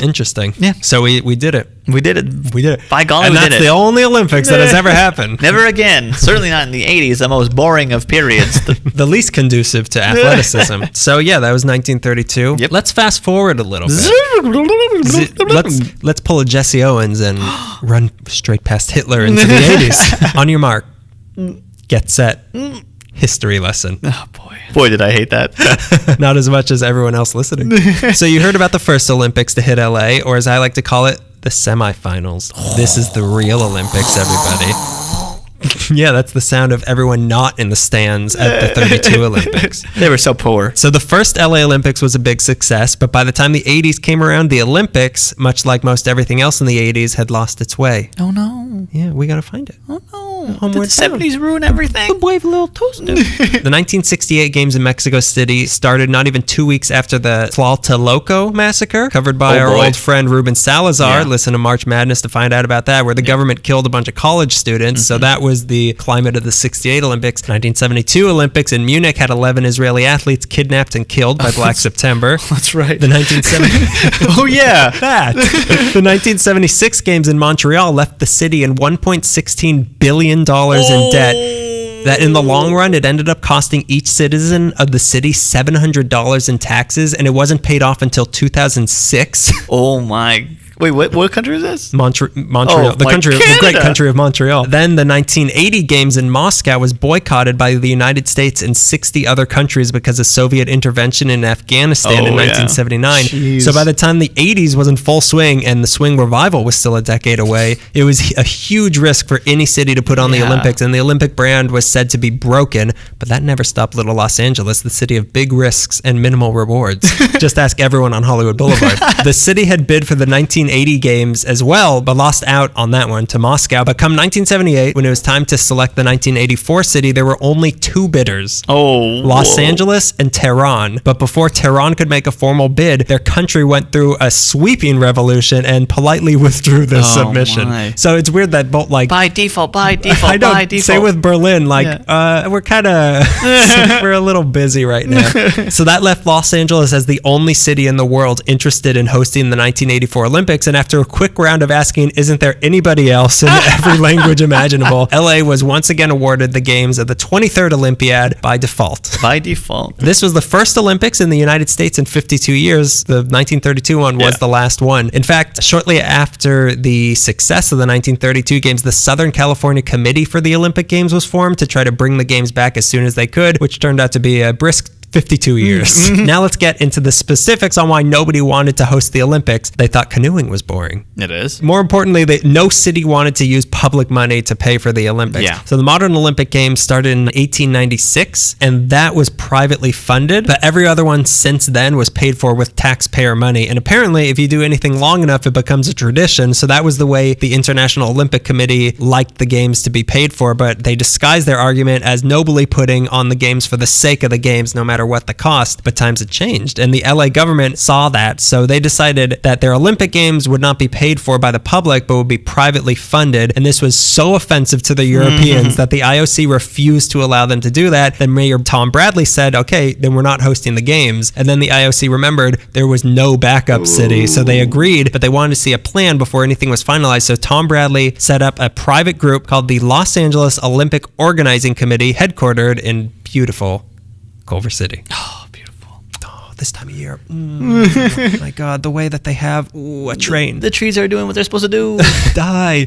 Interesting. Yeah. So we did it. We did it. We did it. By golly, and we that's did it. the only Olympics that has ever happened. Never again. Certainly not in the 80s, the most boring of periods. The least conducive to athleticism. So yeah, that was 1932. Yep. Let's fast forward a little bit. Let's pull a Jesse Owens and run straight past Hitler into the 80s. On your mark. Get set. History lesson. Oh, boy. Boy, did I hate that. Not as much as everyone else listening. So you heard about the first Olympics to hit LA, or as I like to call it, the semifinals. This is the real Olympics, everybody. Yeah, that's the sound of everyone not in the stands at the 32 Olympics. They were so poor. So the first LA Olympics was a big success, but by the time the 80s came around, the Olympics, much like most everything else in the 80s, had lost its way. Oh, no. Yeah, we gotta find it. Oh, no. Homeward Did the 70s ruin everything? Wave a little toaster. The 1968 games in Mexico City started not even 2 weeks after the Tlatelolco massacre, covered by our old friend Ruben Salazar. Yeah. Listen to March Madness to find out about that, where the government killed a bunch of college students. So that was the climate of the 68 Olympics. 1972 Olympics in Munich had 11 Israeli athletes kidnapped and killed by Black September. That's right. The 1970 Oh, yeah. that. The 1976 games in Montreal left the city in $1.16 billion in debt. That in the long run, it ended up costing each citizen of the city $700 in taxes, and it wasn't paid off until 2006. Oh, my. Wait, what country is this? Montreal, Oh, the like great Canada. country of Montreal. Then the 1980 games in Moscow was boycotted by the United States and 60 other countries because of Soviet intervention in Afghanistan in Oh, yeah. 1979. Jeez. So by the time the 80s was in full swing and the swing revival was still a decade away, it was a huge risk for any city to put on the Yeah. Olympics, and the Olympic brand was said to be broken, but that never stopped little Los Angeles, the city of big risks and minimal rewards. Just ask everyone on Hollywood Boulevard. The city had bid for the 1980 1980 games as well, but lost out on that one to Moscow. But come 1978, when it was time to select the 1984 city, there were only 2 bidders. Los Angeles and Tehran. But before Tehran could make a formal bid, their country went through a sweeping revolution and politely withdrew the submission. My. So it's weird that both by default. I know. Say with Berlin, we're kind of we're a little busy right now. So that left Los Angeles as the only city in the world interested in hosting the 1984 Olympics. And after a quick round of asking, isn't there anybody else in every language imaginable, LA was once again awarded the games of the 23rd Olympiad by default. By default. This was the first Olympics in the United States in 52 years. The 1932 one was the last one. In fact, shortly after the success of the 1932 games, the Southern California Committee for the Olympic Games was formed to try to bring the games back as soon as they could, which turned out to be a brisk 52 years. Now let's get into the specifics on why nobody wanted to host the Olympics. They thought canoeing was boring. It is. More importantly, no city wanted to use public money to pay for the Olympics. Yeah. So the modern Olympic Games started in 1896, and that was privately funded, but every other one since then was paid for with taxpayer money. And apparently, if you do anything long enough, it becomes a tradition. So that was the way the International Olympic Committee liked the games to be paid for, but they disguised their argument as nobly putting on the games for the sake of the games, no matter what the cost. But times had changed, and the LA government saw that, so they decided that their Olympic Games would not be paid for by the public, but would be privately funded. And this was so offensive to the Europeans that the IOC refused to allow them to do that. Then Mayor Tom Bradley said, okay, then we're not hosting the games. And then the IOC remembered there was no backup city, so they agreed, but they wanted to see a plan before anything was finalized. So Tom Bradley set up a private group called the Los Angeles Olympic Organizing Committee, headquartered in beautiful Culver City. Oh, beautiful. Oh, this time of year. Oh my God, the way that they have a train. The trees are doing what they're supposed to do. Die.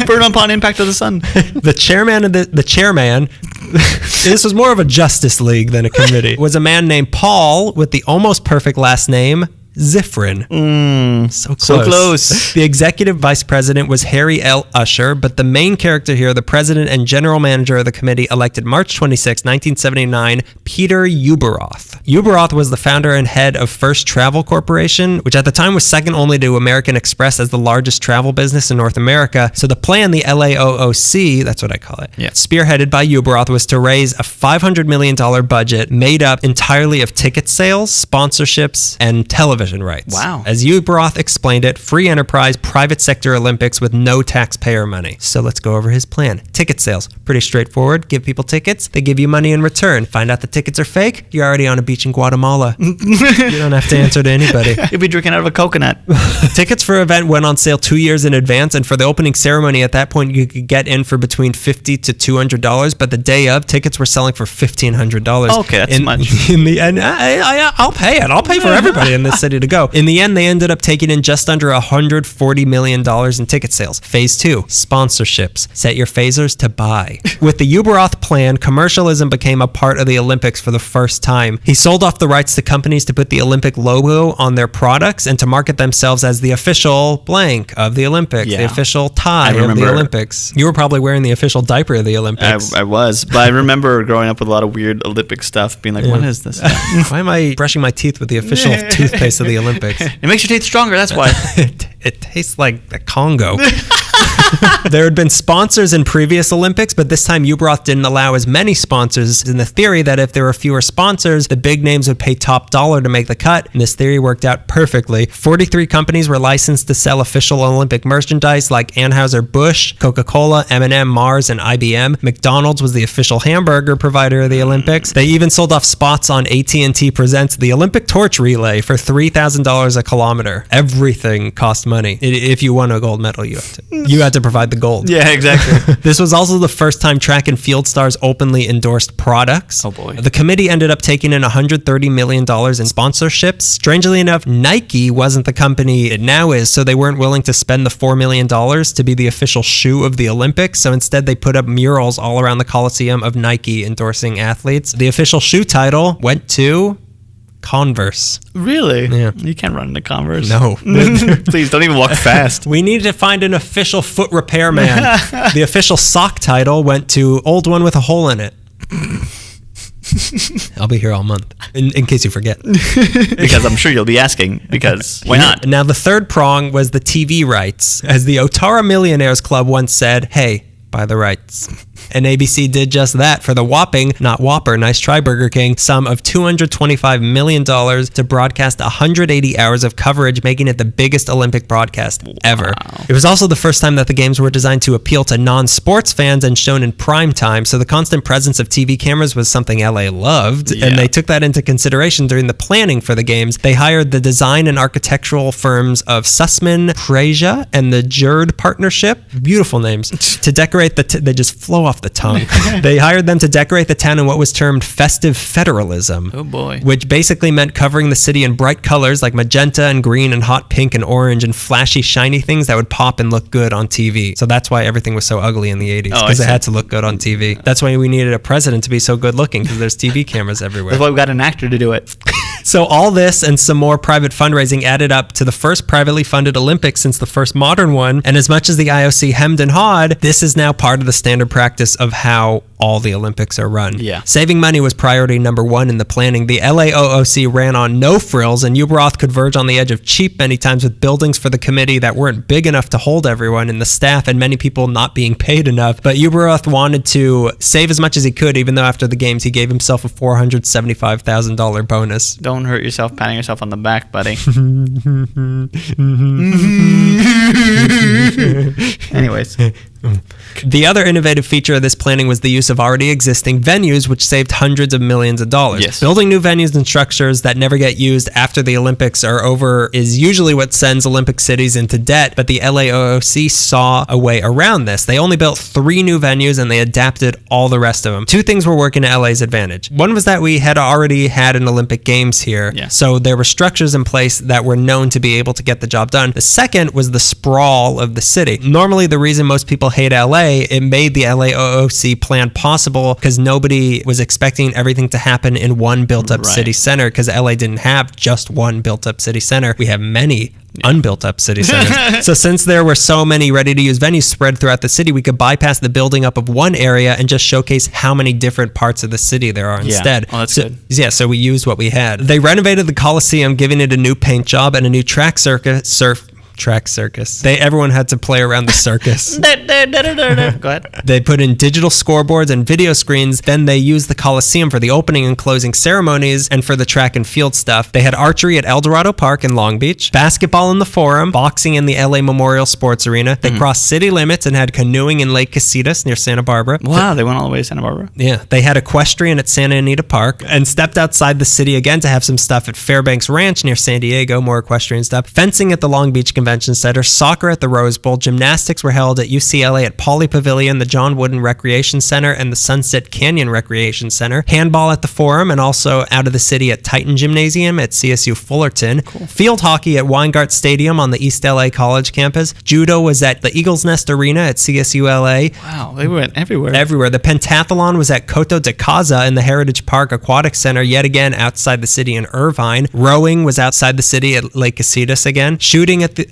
Burn upon impact of the sun. The chairman of the chairman, this was more of a Justice League than a committee, was a man named Paul with the almost perfect last name, Zifrin. So close. The executive vice president was Harry L. Usher, but the main character here, the president and general manager of the committee, elected March 26, 1979, Peter Ueberroth. Ueberroth was the founder and head of First Travel Corporation, which at the time was second only to American Express as the largest travel business in North America. So the plan, the LAOOC, that's what I call it, spearheaded by Ueberroth, was to raise a $500 million budget made up entirely of ticket sales, sponsorships, and television rights. Wow. As Ueberroth explained it, free enterprise, private sector Olympics with no taxpayer money. So let's go over his plan. Ticket sales. Pretty straightforward. Give people tickets. They give you money in return. Find out the tickets are fake. You're already on a beach in Guatemala. You don't have to answer to anybody. You'll be drinking out of a coconut. Tickets for event went on sale 2 years in advance, and for the opening ceremony at that point, you could get in for between $50 to $200, but the day of, tickets were selling for $1,500. Okay, that's much. In the end, I'll pay it. I'll pay for everybody in this city to go. In the end, they ended up taking in just under $140 million in ticket sales. Phase 2, sponsorships. Set your phasers to buy. With the Ueberroth plan, commercialism became a part of the Olympics for the first time. He sold off the rights to companies to put the Olympic logo on their products and to market themselves as the official blank of the Olympics, the official tie of the Olympics. You were probably wearing the official diaper of the Olympics. I was, but I remember growing up with a lot of weird Olympic stuff, being like, what is this? Why am I brushing my teeth with the official toothpaste of the Olympics? It makes your teeth stronger, that's why. It tastes like the Congo. There had been sponsors in previous Olympics, but this time Ueberroth didn't allow as many sponsors in the theory that if there were fewer sponsors, the big names would pay top dollar to make the cut, and this theory worked out perfectly. 43 companies were licensed to sell official Olympic merchandise like Anheuser-Busch, Coca-Cola, M&M, Mars, and IBM. McDonald's was the official hamburger provider of the Olympics. They even sold off spots on AT&T Presents the Olympic Torch Relay for $3,000 a kilometer. Everything cost money. If you won a gold medal, you had to provide the gold. Yeah, exactly. This was also the first time track and field stars openly endorsed products. Oh boy. The committee ended up taking in $130 million in sponsorships. Strangely enough, Nike wasn't the company it now is, so they weren't willing to spend the $4 million to be the official shoe of the Olympics. So instead, they put up murals all around the Coliseum of Nike endorsing athletes. The official shoe title went to Converse. Really? Yeah. You can't run into Converse. No. Please, don't even walk fast. We needed to find an official foot repair man. The official sock title went to Old One with a Hole in It. I'll be here all month, in case you forget. Because I'm sure you'll be asking, because why not? Now, the third prong was the TV rights. As the Otara Millionaires Club once said, hey, buy the rights. And ABC did just that for the whopping, not Whopper, nice try Burger King, sum of $225 million to broadcast 180 hours of coverage, making it the biggest Olympic broadcast ever. It was also the first time that the games were designed to appeal to non-sports fans and shown in prime time, so the constant presence of TV cameras was something LA loved, and they took that into consideration during the planning for the games. They hired the design and architectural firms of Sussman, Praja, and the Jerd Partnership, beautiful names, to decorate they just flow off the tongue. They hired them to decorate the town in what was termed festive federalism. Oh boy. Which basically meant covering the city in bright colors like magenta and green and hot pink and orange and flashy, shiny things that would pop and look good on TV. So that's why everything was so ugly in the 80s, because it had to look good on TV. That's why we needed a president to be so good looking, because there's TV cameras everywhere. That's why we got an actor to do it. So all this and some more private fundraising added up to the first privately funded Olympics since the first modern one. And as much as the IOC hemmed and hawed, this is now part of the standard practice of how all the Olympics are run. Yeah. Saving money was priority number one in the planning. The LAOOC ran on no frills, and Uberoth could verge on the edge of cheap many times with buildings for the committee that weren't big enough to hold everyone, and the staff and many people not being paid enough. But Uberoth wanted to save as much as he could, even though after the games he gave himself a $475,000 bonus. Don't hurt yourself patting yourself on the back, buddy. Anyways. The other innovative feature of this planning was the use of already existing venues, which saved hundreds of millions of dollars. Yes. Building new venues and structures that never get used after the Olympics are over is usually what sends Olympic cities into debt, but the LAOOC saw a way around this. They only built 3 new venues and they adapted all the rest of them. 2 things were working to LA's advantage. One was that we had already had an Olympic Games here, so there were structures in place that were known to be able to get the job done. The second was the sprawl of the city. Normally, the reason most people hate LA, it made the LAOOC plan possible because nobody was expecting everything to happen in one built-up city center, because LA didn't have just one built-up city center. We have many unbuilt up city centers. So since there were so many ready-to-use venues spread throughout the city, we could bypass the building up of one area and just showcase how many different parts of the city there are instead. Oh, that's good. Yeah, so we used what we had. They renovated the Coliseum, giving it a new paint job and a new track circus. Everyone had to play around the circus. Go ahead. They put in digital scoreboards and video screens. Then they used the Coliseum for the opening and closing ceremonies and for the track and field stuff. They had archery at El Dorado Park in Long Beach, basketball in the Forum, boxing in the LA Memorial Sports Arena. They crossed city limits and had canoeing in Lake Casitas near Santa Barbara. Wow, they went all the way to Santa Barbara. Yeah, they had equestrian at Santa Anita Park and stepped outside the city again to have some stuff at Fairbanks Ranch near San Diego, more equestrian stuff. Fencing at the Long Beach Convention Center, soccer at the Rose Bowl, gymnastics were held at UCLA at Pauley Pavilion, the John Wooden Recreation Center, and the Sunset Canyon Recreation Center. Handball at the Forum and also out of the city at Titan Gymnasium at CSU Fullerton. Cool. Field hockey at Weingart Stadium on the East LA College campus. Judo was at the Eagles Nest Arena at CSU LA. Wow, they went everywhere. Everywhere. The pentathlon was at Coto de Caza in the Heritage Park Aquatic Center, yet again outside the city in Irvine. Rowing was outside the city at Lake Casitas again. Shooting at the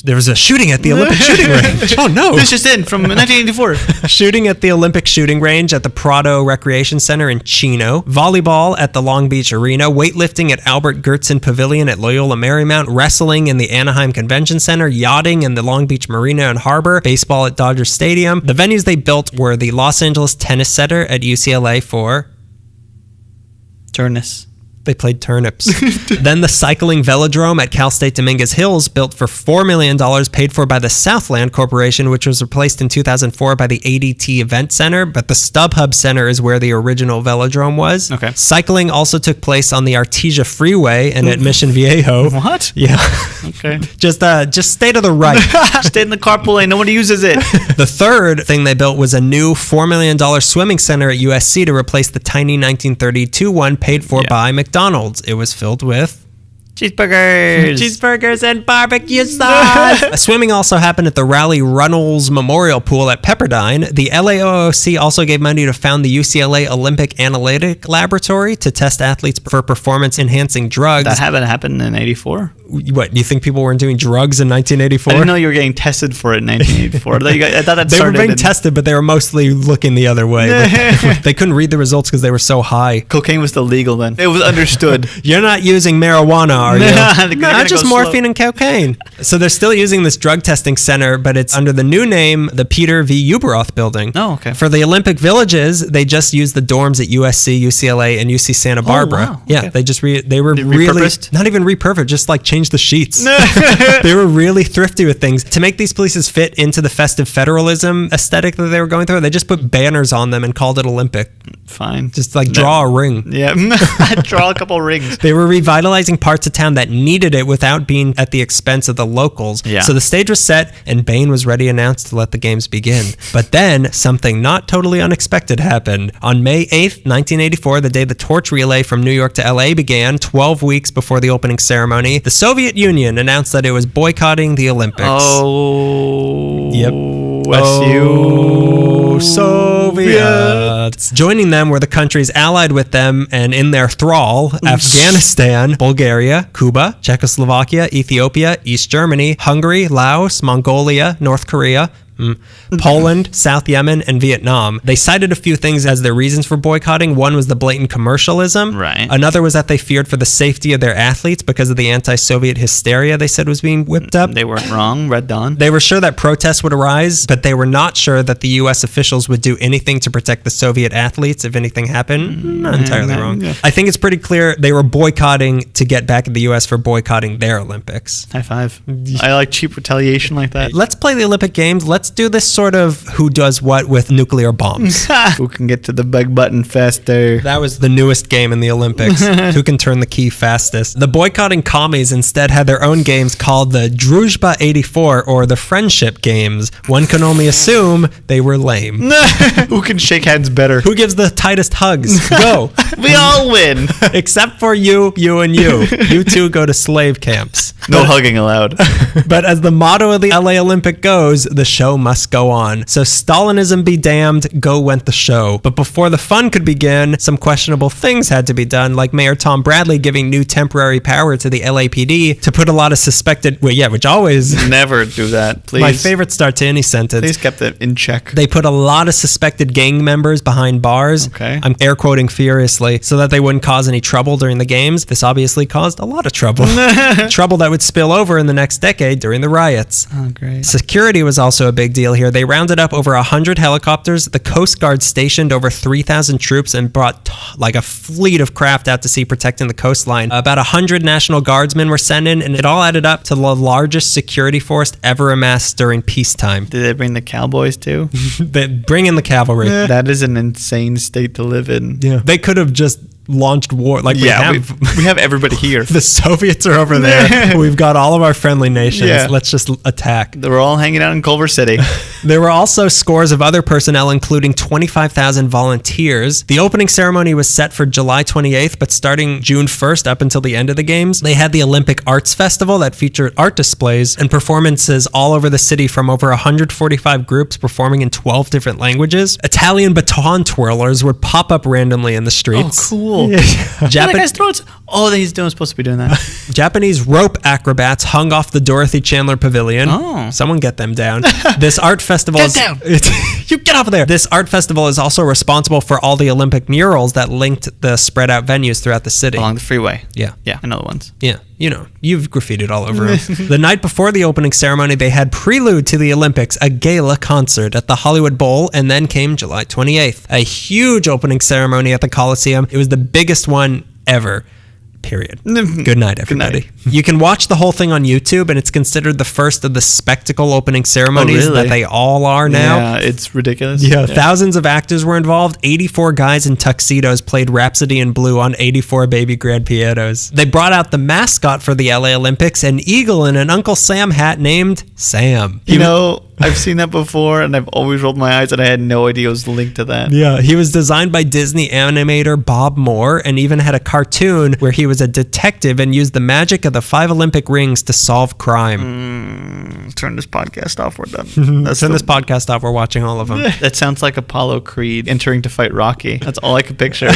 there was a shooting at the Olympic shooting range. Oh no. This just in from 1984. Shooting at the Olympic shooting range at the Prado Recreation Center in Chino. Volleyball at the Long Beach Arena. Weightlifting at Albert Gertzen Pavilion at Loyola Marymount. Wrestling in the Anaheim Convention Center. Yachting in the Long Beach Marina and Harbor. Baseball at Dodger Stadium. The venues they built were the Los Angeles Tennis Center at UCLA for Turnus. They played turnips. Then the cycling velodrome at Cal State Dominguez Hills, built for $4 million, paid for by the Southland Corporation, which was replaced in 2004 by the ADT Event Center, but the StubHub Center is where the original velodrome was. Okay. Cycling also took place on the Artesia Freeway and at Mission Viejo. What? Yeah. Okay. Just stay to the right. Stay in the carpool lane. Nobody uses it. The third thing they built was a new $4 million swimming center at USC to replace the tiny 1932 one paid for by McDonald's. It was filled with Cheeseburgers. Cheeseburgers and barbecue sauce. Swimming also happened at the Raleigh Runnels Memorial Pool at Pepperdine. The LAOC also gave money to found the UCLA Olympic Analytic Laboratory to test athletes for performance-enhancing drugs. That happened in 84? What, you think people weren't doing drugs in 1984? I didn't know you were getting tested for it in 1984. I thought that They were started being in- tested, but they were mostly looking the other way. They couldn't read the results because they were so high. Cocaine was still legal then. It was understood. You're not using marijuana, are you? They're No, gonna just go morphine and cocaine. So they're still using this drug testing center, but it's under the new name, the Peter V. Uberoth Building. Oh, okay. For the Olympic Villages, they just used the dorms at USC, UCLA, and UC Santa Barbara. wow. Yeah, Okay. they just they were really repurposed? not even repurposed, just like changed the sheets. They were really thrifty with things to make these places fit into the festive federalism aesthetic that they were going through. They just put banners on them and called it Olympic. Fine. Just like draw a ring. Yeah. Draw a couple rings. They were revitalizing parts of town that needed it without being at the expense of the locals. Yeah. So the stage was set and Bain was ready announced to let the games begin. But then something not totally unexpected happened. On May 8th, 1984, the day the torch relay from New York to LA began, 12 weeks before the opening ceremony, the Soviet Union announced that it was boycotting the Olympics. Oh. Yep. SU. Soviets. Joining them were the countries allied with them and in their thrall: Afghanistan, Bulgaria, Cuba, Czechoslovakia, Ethiopia, East Germany, Hungary, Laos, Mongolia, North Korea, Poland, South Yemen, and Vietnam. They cited a few things as their reasons for boycotting. One was the blatant commercialism. Right. Another was that they feared for the safety of their athletes because of the anti-Soviet hysteria they said was being whipped up. They weren't wrong. Red Dawn. They were sure that protests would arise, but they were not sure that the U.S. officials would do anything to protect the Soviet athletes if anything happened. Not entirely wrong. Yeah. I think it's pretty clear they were boycotting to get back at the U.S. for boycotting their Olympics. High five. I like cheap retaliation like that. Let's play the Olympic Games. Let's do this sort of who does what with nuclear bombs. Who can get to the big button faster? That was the newest game in the Olympics. Who can turn the key fastest? The boycotting commies instead had their own games called the Druzhba 84 or the Friendship Games. One can only assume they were lame. Who can shake hands better? Who gives the tightest hugs? Go. We all win. Except for you, and you. You two go to slave camps. No hugging allowed. But as the motto of the LA Olympic goes, the show must go on. So Stalinism be damned, go went the show. But before the fun could begin, some questionable things had to be done, like Mayor Tom Bradley giving new temporary power to the LAPD to put a lot of suspected, which always, Never do that, please. my favorite start to any sentence. Please kept it in check. They put a lot of suspected gang members behind bars. Okay. I'm air quoting furiously, so that they wouldn't cause any trouble during the games. This obviously caused a lot of trouble. Trouble that would spill over in the next decade during the riots. Oh, great. Security was also a big deal here. They rounded up over 100 helicopters. The Coast Guard stationed over 3,000 troops and brought like a fleet of craft out to sea protecting the coastline. About 100 National Guardsmen were sent in, and it all added up to the largest security force ever amassed during peacetime. Did they bring the cowboys too? They bring in the cavalry. That is an insane state to live in. Yeah. They could have just launched war. Like we have everybody here. The Soviets are over there. We've got all of our friendly nations. Yeah. Let's just attack. They were all hanging out in Culver City. There were also scores of other personnel, including 25,000 volunteers. The opening ceremony was set for July 28th, but starting June 1st up until the end of the games, they had the Olympic Arts Festival that featured art displays and performances all over the city from over 145 groups performing in 12 different languages. Italian baton twirlers would pop up randomly in the streets. Oh, cool. Yeah. That guy's throats. Oh, he's supposed to be doing that. Japanese rope acrobats hung off the Dorothy Chandler Pavilion. Oh. Someone get them down. This art festival Get down. You get off of there. This art festival is also responsible for all the Olympic murals that linked the spread out venues throughout the city. Along the freeway. Yeah. Yeah, I know the ones. Yeah, you've graffitied all over them. The night before the opening ceremony, they had prelude to the Olympics, a gala concert at the Hollywood Bowl, and then came July 28th. A huge opening ceremony at the Coliseum. It was the biggest one ever. Period. Good night, everybody. Good night. You can watch the whole thing on YouTube, and it's considered the first of the spectacle opening ceremonies really? that they all are now. Yeah, it's ridiculous. Yeah, thousands of actors were involved. 84 guys in tuxedos played Rhapsody in Blue on 84 baby grand pianos. They brought out the mascot for the LA Olympics, an eagle in an Uncle Sam hat named Sam. You know, I've seen that before, and I've always rolled my eyes, and I had no idea it was linked to that. Yeah, he was designed by Disney animator Bob Moore, and even had a cartoon where he was a detective and used the magic of the 5 Olympic rings to solve crime. Turn this podcast off. We're done. Turn this podcast off. We're watching all of them. That sounds like Apollo Creed entering to fight Rocky. That's all I could picture.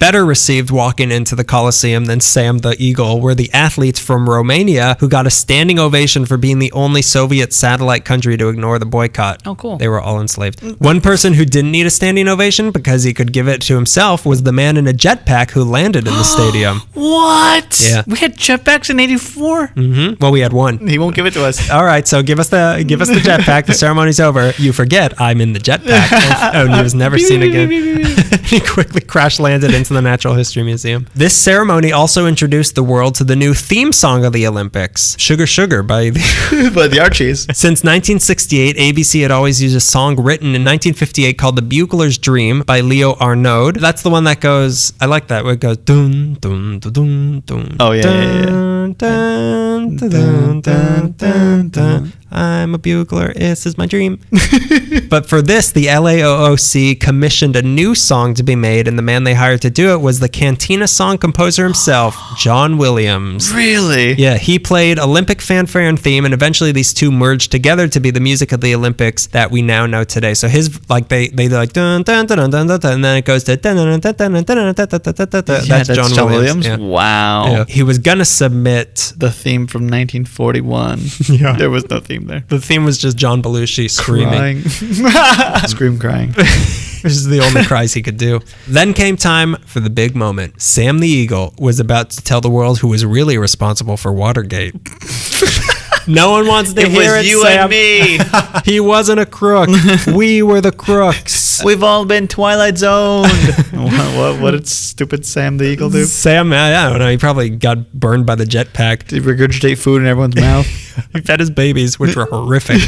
Better received walking into the Coliseum than Sam the Eagle were the athletes from Romania who got a standing ovation for being the only Soviet satellite country to ignore the boycott. Oh, cool. They were all enslaved. One person who didn't need a standing ovation because he could give it to himself was the man in a jetpack who landed in the stadium. What? Yeah. We had jetpacks in 84? Well, we had one. He won't give it to us. All right, so give us the jetpack. The ceremony's over. You forget I'm in the jetpack. Oh, and he was never seen again. He quickly crash landed into the Natural History Museum. This ceremony also introduced the world to the new theme song of the Olympics, Sugar Sugar by the Archies. Since 1968, ABC had always used a song written in 1958 called The Bugler's Dream by Leo Arnaud. That's the one that goes, I like that, where it goes dun dun dun dun dun. Oh, yeah. Dun, dun, dun, dun, dun, dun. I'm a bugler, this is my dream. But for this, the LAOOC commissioned a new song to be made, and the man they hired to do it was the Cantina song composer himself, John Williams. Really? Yeah, he played Olympic fanfare and theme, and eventually these two merged together to be the music of the Olympics that we now know today. So his, like, they like dun dun dun dun dun dun, and then it goes to dun dun dun dun dun dun dun dun dun. That's John Williams. Yeah. Wow. Yeah. He was gonna submit the theme from 1941. Yeah. There was no theme there. The theme was just John Belushi screaming. Scream crying. Which is the only cries he could do. Then came time for the big moment. Sam the Eagle was about to tell the world who was really responsible for Watergate. No one wants to hear it, you Sam. and me. He wasn't a crook. We were the crooks. We've all been Twilight Zoned. What did stupid Sam the Eagle do? Sam, I don't know. He probably got burned by the jetpack. Did he regurgitate food in everyone's mouth? He fed his babies, which were horrific.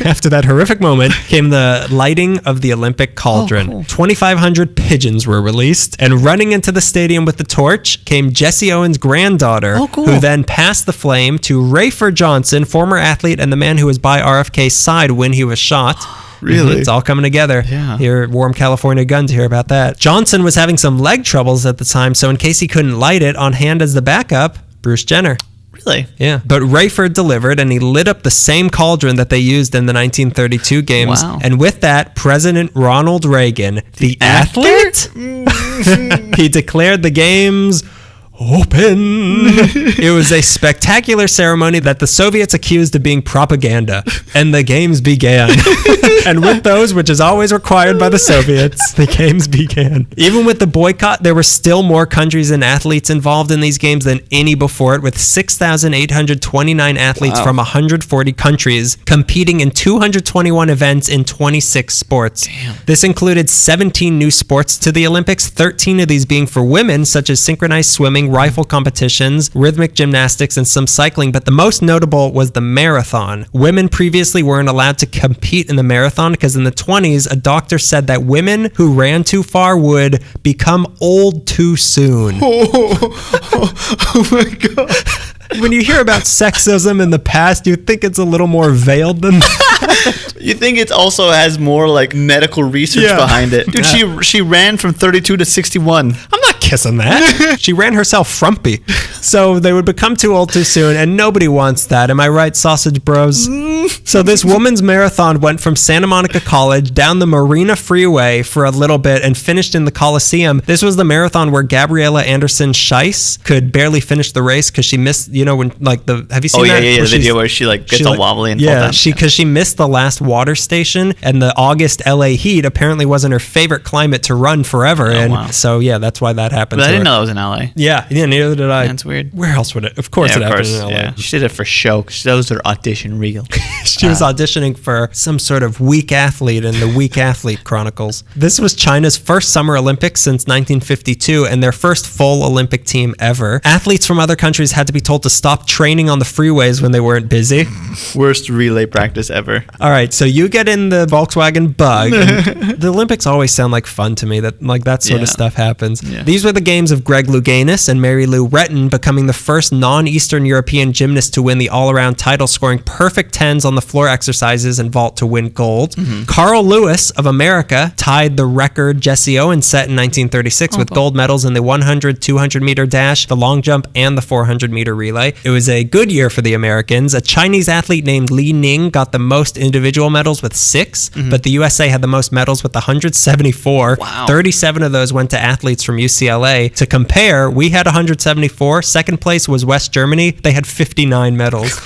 After that horrific moment came the lighting of the Olympic cauldron. Oh, cool. 2,500 pigeons were released, and running into the stadium with the torch came Jesse Owens' granddaughter, who then passed the flame to Rayford Johnson, former athlete and the man who was by RFK's side when he was shot. Really? It's all coming together. Yeah. Here at Warm California Gun to hear about that. Johnson was having some leg troubles at the time, so in case he couldn't light it, on hand as the backup, Bruce Jenner. Really? Yeah. But Rayford delivered, and he lit up the same cauldron that they used in the 1932 games. Wow. And with that, President Ronald Reagan, the athlete, he declared the games open. It was a spectacular ceremony that the Soviets accused of being propaganda, and the games began. And with those, which is always required by the Soviets, the games began. Even with the boycott, there were still more countries and athletes involved in these games than any before it, with 6,829 athletes from 140 countries competing in 221 events in 26 sports. Damn. This included 17 new sports to the Olympics, 13 of these being for women, such as synchronized swimming, rifle competitions, rhythmic gymnastics, and some cycling, but the most notable was the marathon. Women previously weren't allowed to compete in the marathon because in the 20s, a doctor said that women who ran too far would become old too soon. Oh my God. When you hear about sexism in the past, you think it's a little more veiled than that. You think it also has more like medical research behind it. Dude, she ran from 32 to 61. I'm not kissing that. She ran herself frumpy. So they would become too old too soon, and nobody wants that. Am I right, sausage bros? So this woman's marathon went from Santa Monica College down the Marina Freeway for a little bit and finished in the Coliseum. This was the marathon where Gabriella Anderson Scheiss could barely finish the race because she missed, you know, when like the, have you seen that? The video where she like gets all wobbly and falls down. Because she missed the last water station, and the August LA heat apparently wasn't her favorite climate to run forever. So yeah, that's why that happened. But I didn't know that was in LA. Yeah, neither did I. That's weird. Where else would it? Of course it happened in LA. Yeah. She did it for show because that was her audition reel. She was auditioning for some sort of weak athlete in the Weak Athlete Chronicles. This was China's first Summer Olympics since 1952 and their first full Olympic team ever. Athletes from other countries had to be told told to stop training on the freeways when they weren't busy. Worst relay practice ever. All right, so you get in the Volkswagen Bug. And the Olympics always sound like fun to me. That sort of stuff happens. Yeah. These were the games of Greg Louganis and Mary Lou Retton becoming the first non-Eastern European gymnast to win the all-around title, scoring perfect 10s on the floor exercises and vault to win gold. Carl Lewis of America tied the record Jesse Owens set in 1936 with gold medals in the 100, 200-meter dash, the long jump, and the 400-meter relay. It was a good year for the Americans. A Chinese athlete named Li Ning got the most individual medals with 6, but the USA had the most medals with 174. Wow. 37 of those went to athletes from UCLA. To compare, we had 174. Second place was West Germany. They had 59 medals.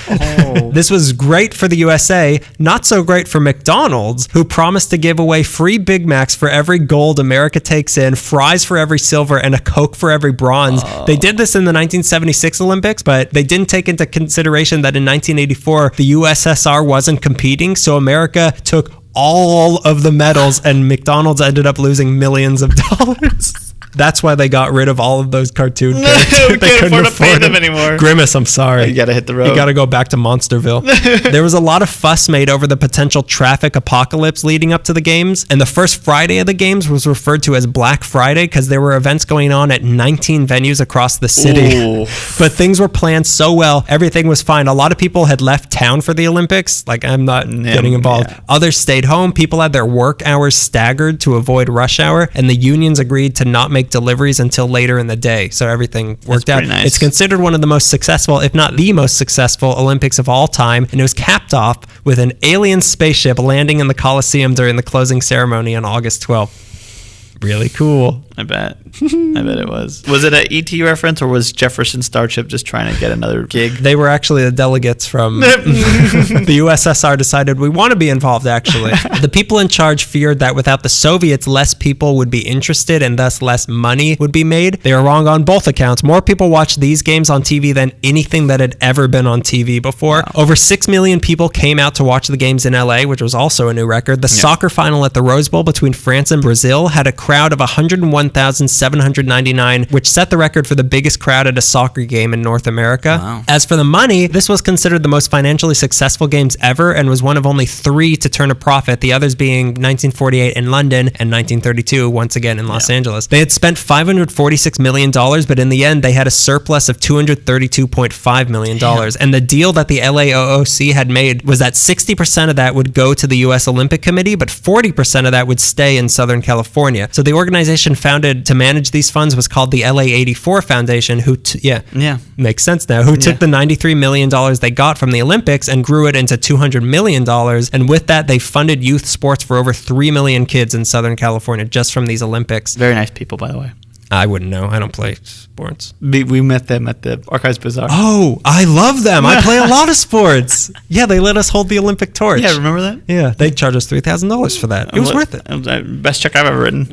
This was great for the USA, not so great for McDonald's, who promised to give away free Big Macs for every gold America takes in, fries for every silver, and a Coke for every bronze. They did this in the 1976 Olympics, but they didn't take into consideration that in 1984, the USSR wasn't competing, so America took all of the medals and McDonald's ended up losing millions of dollars. That's why they got rid of all of those cartoon characters. We can't afford to pay them anymore. Grimace, I'm sorry. You gotta hit the road. You gotta go back to Monsterville. There was a lot of fuss made over the potential traffic apocalypse leading up to the games, and the first Friday of the games was referred to as Black Friday because there were events going on at 19 venues across the city. Ooh. But things were planned so well, everything was fine. A lot of people had left town for the Olympics. Like, I'm not getting involved. Yeah. Others stayed home. People had their work hours staggered to avoid rush hour, and the unions agreed to not make deliveries until later in the day. So everything worked out. Nice. It's considered one of the most successful, if not the most successful, Olympics of all time, and it was capped off with an alien spaceship landing in the Coliseum during the closing ceremony on August 12th. Really cool. I bet. I bet it was. Was it an ET reference or was Jefferson Starship just trying to get another gig? They were actually the delegates from the USSR decided we want to be involved, actually. The people in charge feared that without the Soviets, less people would be interested and thus less money would be made. They were wrong on both accounts. More people watched these games on TV than anything that had ever been on TV before. Wow. Over 6 million people came out to watch the games in LA, which was also a new record. The soccer final at the Rose Bowl between France and Brazil had a crowd of 101,799, which set the record for the biggest crowd at a soccer game in North America. Wow. As for the money, this was considered the most financially successful games ever and was one of only 3 to turn a profit, the others being 1948 in London and 1932, once again in Los Angeles. They had spent $546 million, but in the end, they had a surplus of $232.5 million. And the deal that the LAOOC had made was that 60% of that would go to the U.S. Olympic Committee, but 40% of that would stay in Southern California. So the organization founded to manage these funds was called the LA84 Foundation, who, makes sense now, who took the $93 million they got from the Olympics and grew it into $200 million. And with that, they funded youth sports for over 3 million kids in Southern California just from these Olympics. Very nice people, by the way. I wouldn't know. I don't play sports. We met them at the Archives Bazaar. Oh, I love them. I play a lot of sports. Yeah, they let us hold the Olympic torch. Yeah, remember that? Yeah, they charged us $3,000 for that. It was worth it. Best check I've ever written.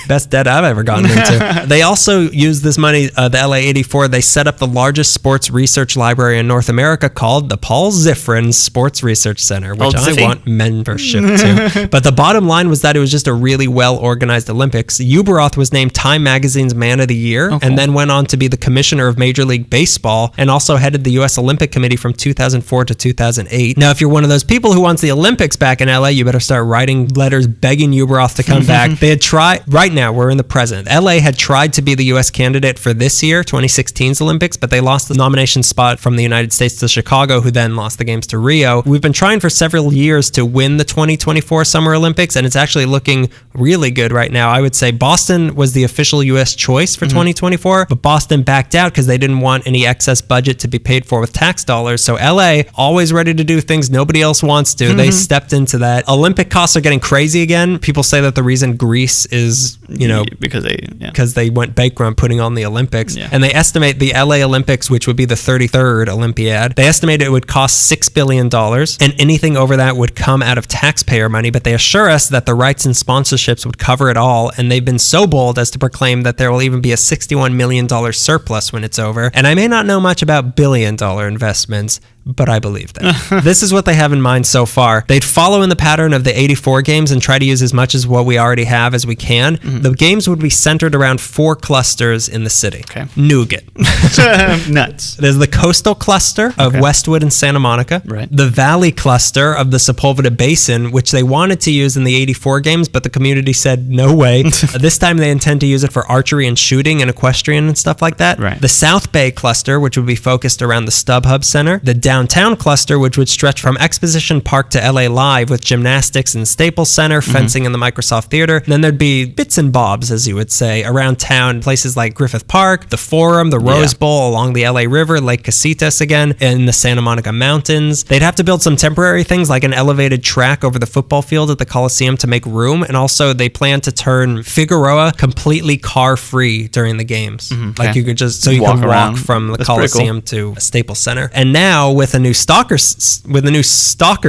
Best debt I've ever gotten into. They also used this money, the LA84, they set up the largest sports research library in North America called the Paul Zifrin Sports Research Center, which I want membership to. But the bottom line was that it was just a really well-organized Olympics. Uberoth was named Time Magazine's Man of the Year, and then went on to be the commissioner of Major League Baseball, and also headed the U.S. Olympic Committee from 2004 to 2008. Now, if you're one of those people who wants the Olympics back in LA, you better start writing letters begging Uberoth to come back. They had tried, right now, we're in the present. LA had tried to be the U.S. candidate for this year, 2016's Olympics, but they lost the nomination spot from the United States to Chicago, who then lost the games to Rio. We've been trying for several years to win the 2024 Summer Olympics, and it's actually looking really good right now. I would say Boston was the official U.S. choice for 2024, but Boston backed out because they didn't want any excess budget to be paid for with tax dollars. So LA, always ready to do things nobody else wants to. They stepped into that. Olympic costs are getting crazy again. People say that the reason Greece is, because they went bankrupt putting on the Olympics. And they estimate the LA Olympics, which would be the 33rd Olympiad, they estimate it would cost $6 billion, and anything over that would come out of taxpayer money. But they assure us that the rights and sponsorships would cover it all, and they've been so bold as to proclaim that there will even be a $61 million surplus when it's over. And I may not know much about billion-dollar investments, but I believe them. This is what they have in mind so far. They'd follow in the pattern of the 84 games and try to use as much as what we already have as we can. The games would be centered around 4 clusters in the city. Okay. Nougat. Nuts. There's the coastal cluster of Westwood and Santa Monica. Right. The valley cluster of the Sepulveda Basin, which they wanted to use in the 84 games, but the community said no way. This time they intend to use it for archery and shooting and equestrian and stuff like that. Right. The South Bay cluster, which would be focused around the StubHub Center. The downtown cluster, which would stretch from Exposition Park to LA Live with gymnastics and Staples Center, fencing in the Microsoft Theater. And then there'd be bits and bobs, as you would say, around town, places like Griffith Park, the Forum, the Rose Bowl along the LA River, Lake Casitas again, and the Santa Monica Mountains. They'd have to build some temporary things like an elevated track over the football field at the Coliseum to make room. And also they plan to turn Figueroa completely car-free during the games. Like you could just, so you can walk from the Coliseum to Staples Center. And now with a new soccer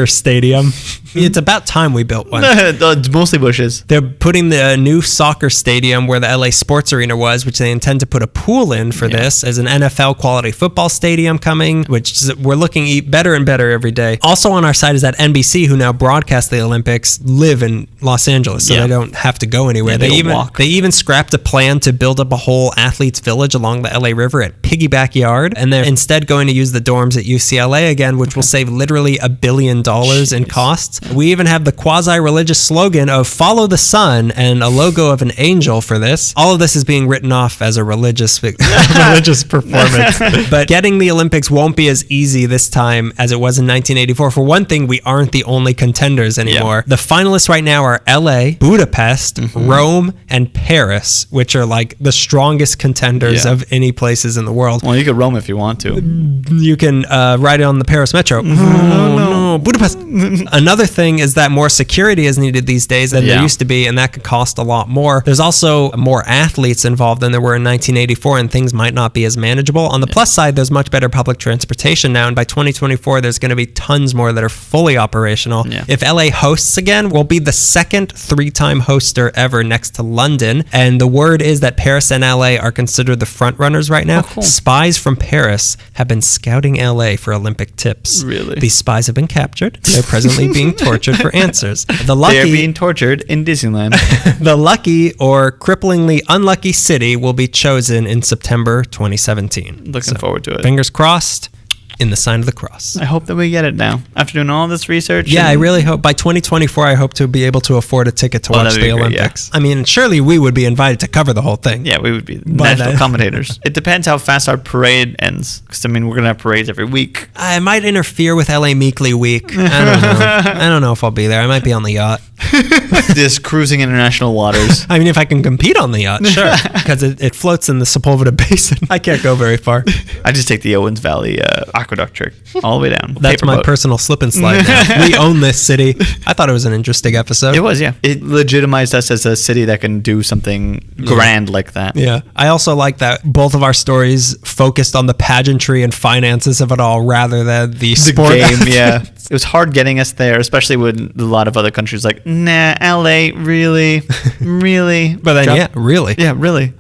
stadium, it's about time we built one. It's mostly bushes. They're putting the new soccer stadium where the LA Sports Arena was, which they intend to put a pool in for this, as an NFL quality football stadium coming, which we're looking better and better every day. Also on our side is that NBC, who now broadcast the Olympics, live in Los Angeles, so they don't have to go anywhere. They even scrapped a plan to build up a whole athletes village along the LA River at Piggyback Yard, and they're instead going to use the dorms at UCLA again, which will save literally $1 billion in costs. We even have the quasi-religious slogan of "Follow the Sun" and a logo of an angel for this. All of this is being written off as a religious performance. But getting the Olympics won't be as easy this time as it was in 1984. For one thing, we aren't the only contenders anymore. The finalists right now are LA, Budapest, Rome, and Paris, which are like the strongest contenders of any places in the world. Well, you could roam if you want to. You can ride it on the Paris Metro. No, Budapest. Another thing is that more security is needed these days than there used to be, and that could cost a lot more. There's also more athletes involved than there were in 1984, and things might not be as manageable. On the plus side, there's much better public transportation now, and by 2024, there's going to be tons more that are fully operational. If LA hosts again, we'll be the second 3-time hoster ever next to London, and the word is that Paris and LA are considered the front runners right now. Spies from Paris have been scouting LA for Olympic tips. Really? These spies have been captured. They're presently being tortured for answers. They're being tortured in Disneyland. The lucky or cripplingly unlucky city will be chosen in September 2017. Looking forward to it. Fingers crossed. In the sign of the cross. I hope that we get it now. After doing all this research. Yeah, I really hope by 2024, I hope to be able to afford a ticket to watch the Olympics. I mean, surely we would be invited to cover the whole thing. Yeah, we would be national commentators. It depends how fast our parade ends. Because, I mean, we're going to have parades every week. I might interfere with LA Meekly week. I don't know. I don't know if I'll be there. I might be on the yacht. Just cruising international waters. I mean, if I can compete on the yacht, sure. Because it floats in the Sepulveda Basin. I can't go very far. I just take the Owens Valley aqueduct trick all the way down. That's my personal slip and slide now. We own this city. I thought it was an interesting episode. It was, yeah. It legitimized us as a city that can do something grand like that. Yeah. I also like that both of our stories focused on the pageantry and finances of it all rather than the sport. Game, yeah. It was hard getting us there, especially when a lot of other countries like, nah, LA, really? Really? But then, really? Yeah, really?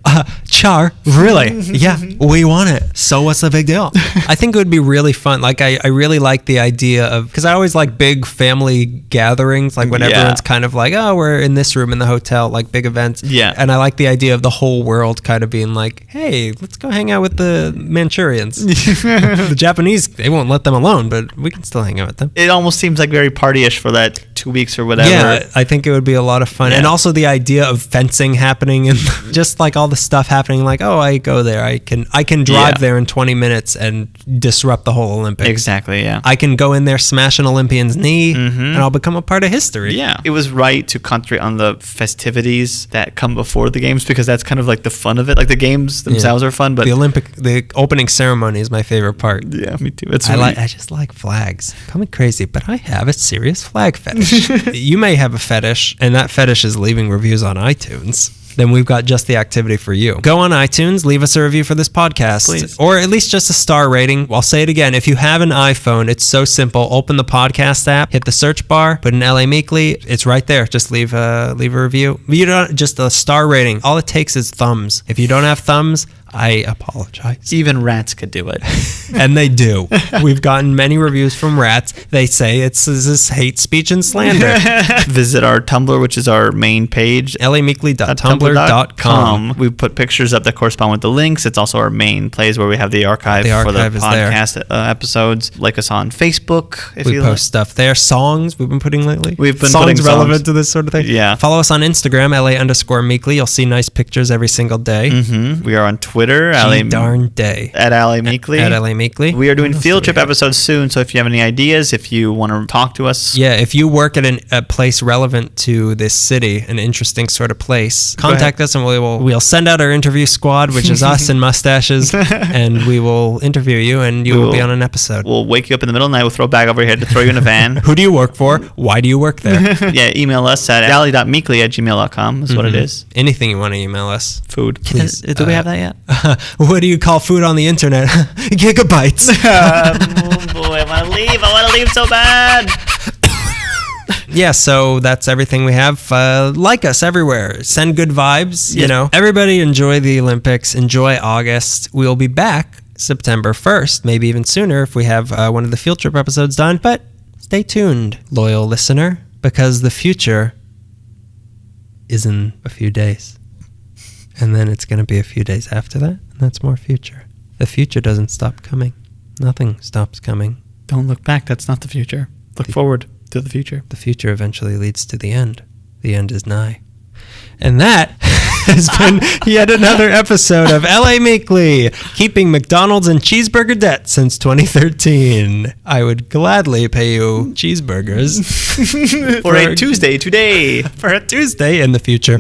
Char, really? Yeah, we want it. So what's the big deal? I think it would be really fun. Like, I really like the idea of, because I always like big family gatherings, like when everyone's kind of like, oh, we're in this room in the hotel, like big events. Yeah. And I like the idea of the whole world kind of being like, hey, let's go hang out with the Manchurians. The Japanese, they won't let them alone, but we can still hang out with them. It almost seems like very party-ish for that 2 weeks or whatever. Yeah, I think it would be a lot of fun. Yeah. And also the idea of fencing happening and just like all the stuff happening, like, oh, I go there. I can drive there in 20 minutes and disrupt the whole Olympics. Exactly, yeah. I can go in there, smash an Olympian's knee, and I'll become a part of history. Yeah. It was right to concentrate on the festivities that come before the games because that's kind of like the fun of it. Like the games themselves are fun, but the opening ceremony is my favorite part. Yeah, me too. I just like flags. Call me crazy, but I have a serious flag fetish. You may have a fetish, and that fetish is leaving reviews on iTunes. Then we've got just the activity for you. Go on iTunes, leave us a review for this podcast. Please. Or at least just a star rating. I'll say it again. If you have an iPhone, it's so simple. Open the podcast app, hit the search bar, put in LA Meekly. It's right there. Just leave a review. You don't just a star rating. All it takes is thumbs. If you don't have thumbs, I apologize. Even rats could do it. And they do. We've gotten many reviews from rats. They say it's this hate speech and slander. Visit our Tumblr, which is our main page, lameekly.tumblr.com. We put pictures up that correspond with the links. It's also our main place where we have the archive for the is there. podcast episodes. Like us on Facebook. If We you post stuff there. Songs we've been putting lately. We've been songs putting relevant songs. to this sort of thing. Yeah. Follow us on Instagram, LA_Meekly. You'll see nice pictures every single day. Mm-hmm. We are on Twitter, Darn day. at LA Meekly. At LA Meekly. We are doing What else field do we trip have? episodes soon, so if you have any ideas, if you want to talk to us, Yeah, if you work at a place relevant to this city, an interesting sort of place, contact us and we'll send out our interview squad, which is us and mustaches, and we will interview you and you will be on an episode. we'll wake you up in the middle of the night, we'll throw a bag over your head to throw you in a van. Who do you work for? Why do you work there? Yeah, email us at alley.meekly@gmail.com is what it is. Anything you want to email us. Food. Please. Do we have that yet? What do you call food on the internet? Gigabytes. Oh boy, I want to leave. I want to leave so bad. Yeah, so that's everything we have. Like us everywhere. Send good vibes. You Yes. know, everybody enjoy the Olympics. Enjoy August. We'll be back September 1st, maybe even sooner if we have one of the field trip episodes done. But stay tuned, loyal listener, because the future is in a few days. And then it's going to be a few days after that, and that's more future. The future doesn't stop coming. Nothing stops coming. Don't look back. That's not the future. Look forward to the future. The future eventually leads to the end. The end is nigh. And that has been yet another episode of LA Meekly, keeping McDonald's in cheeseburger debt since 2013. I would gladly pay you cheeseburgers For a Tuesday today. for a Tuesday in the future.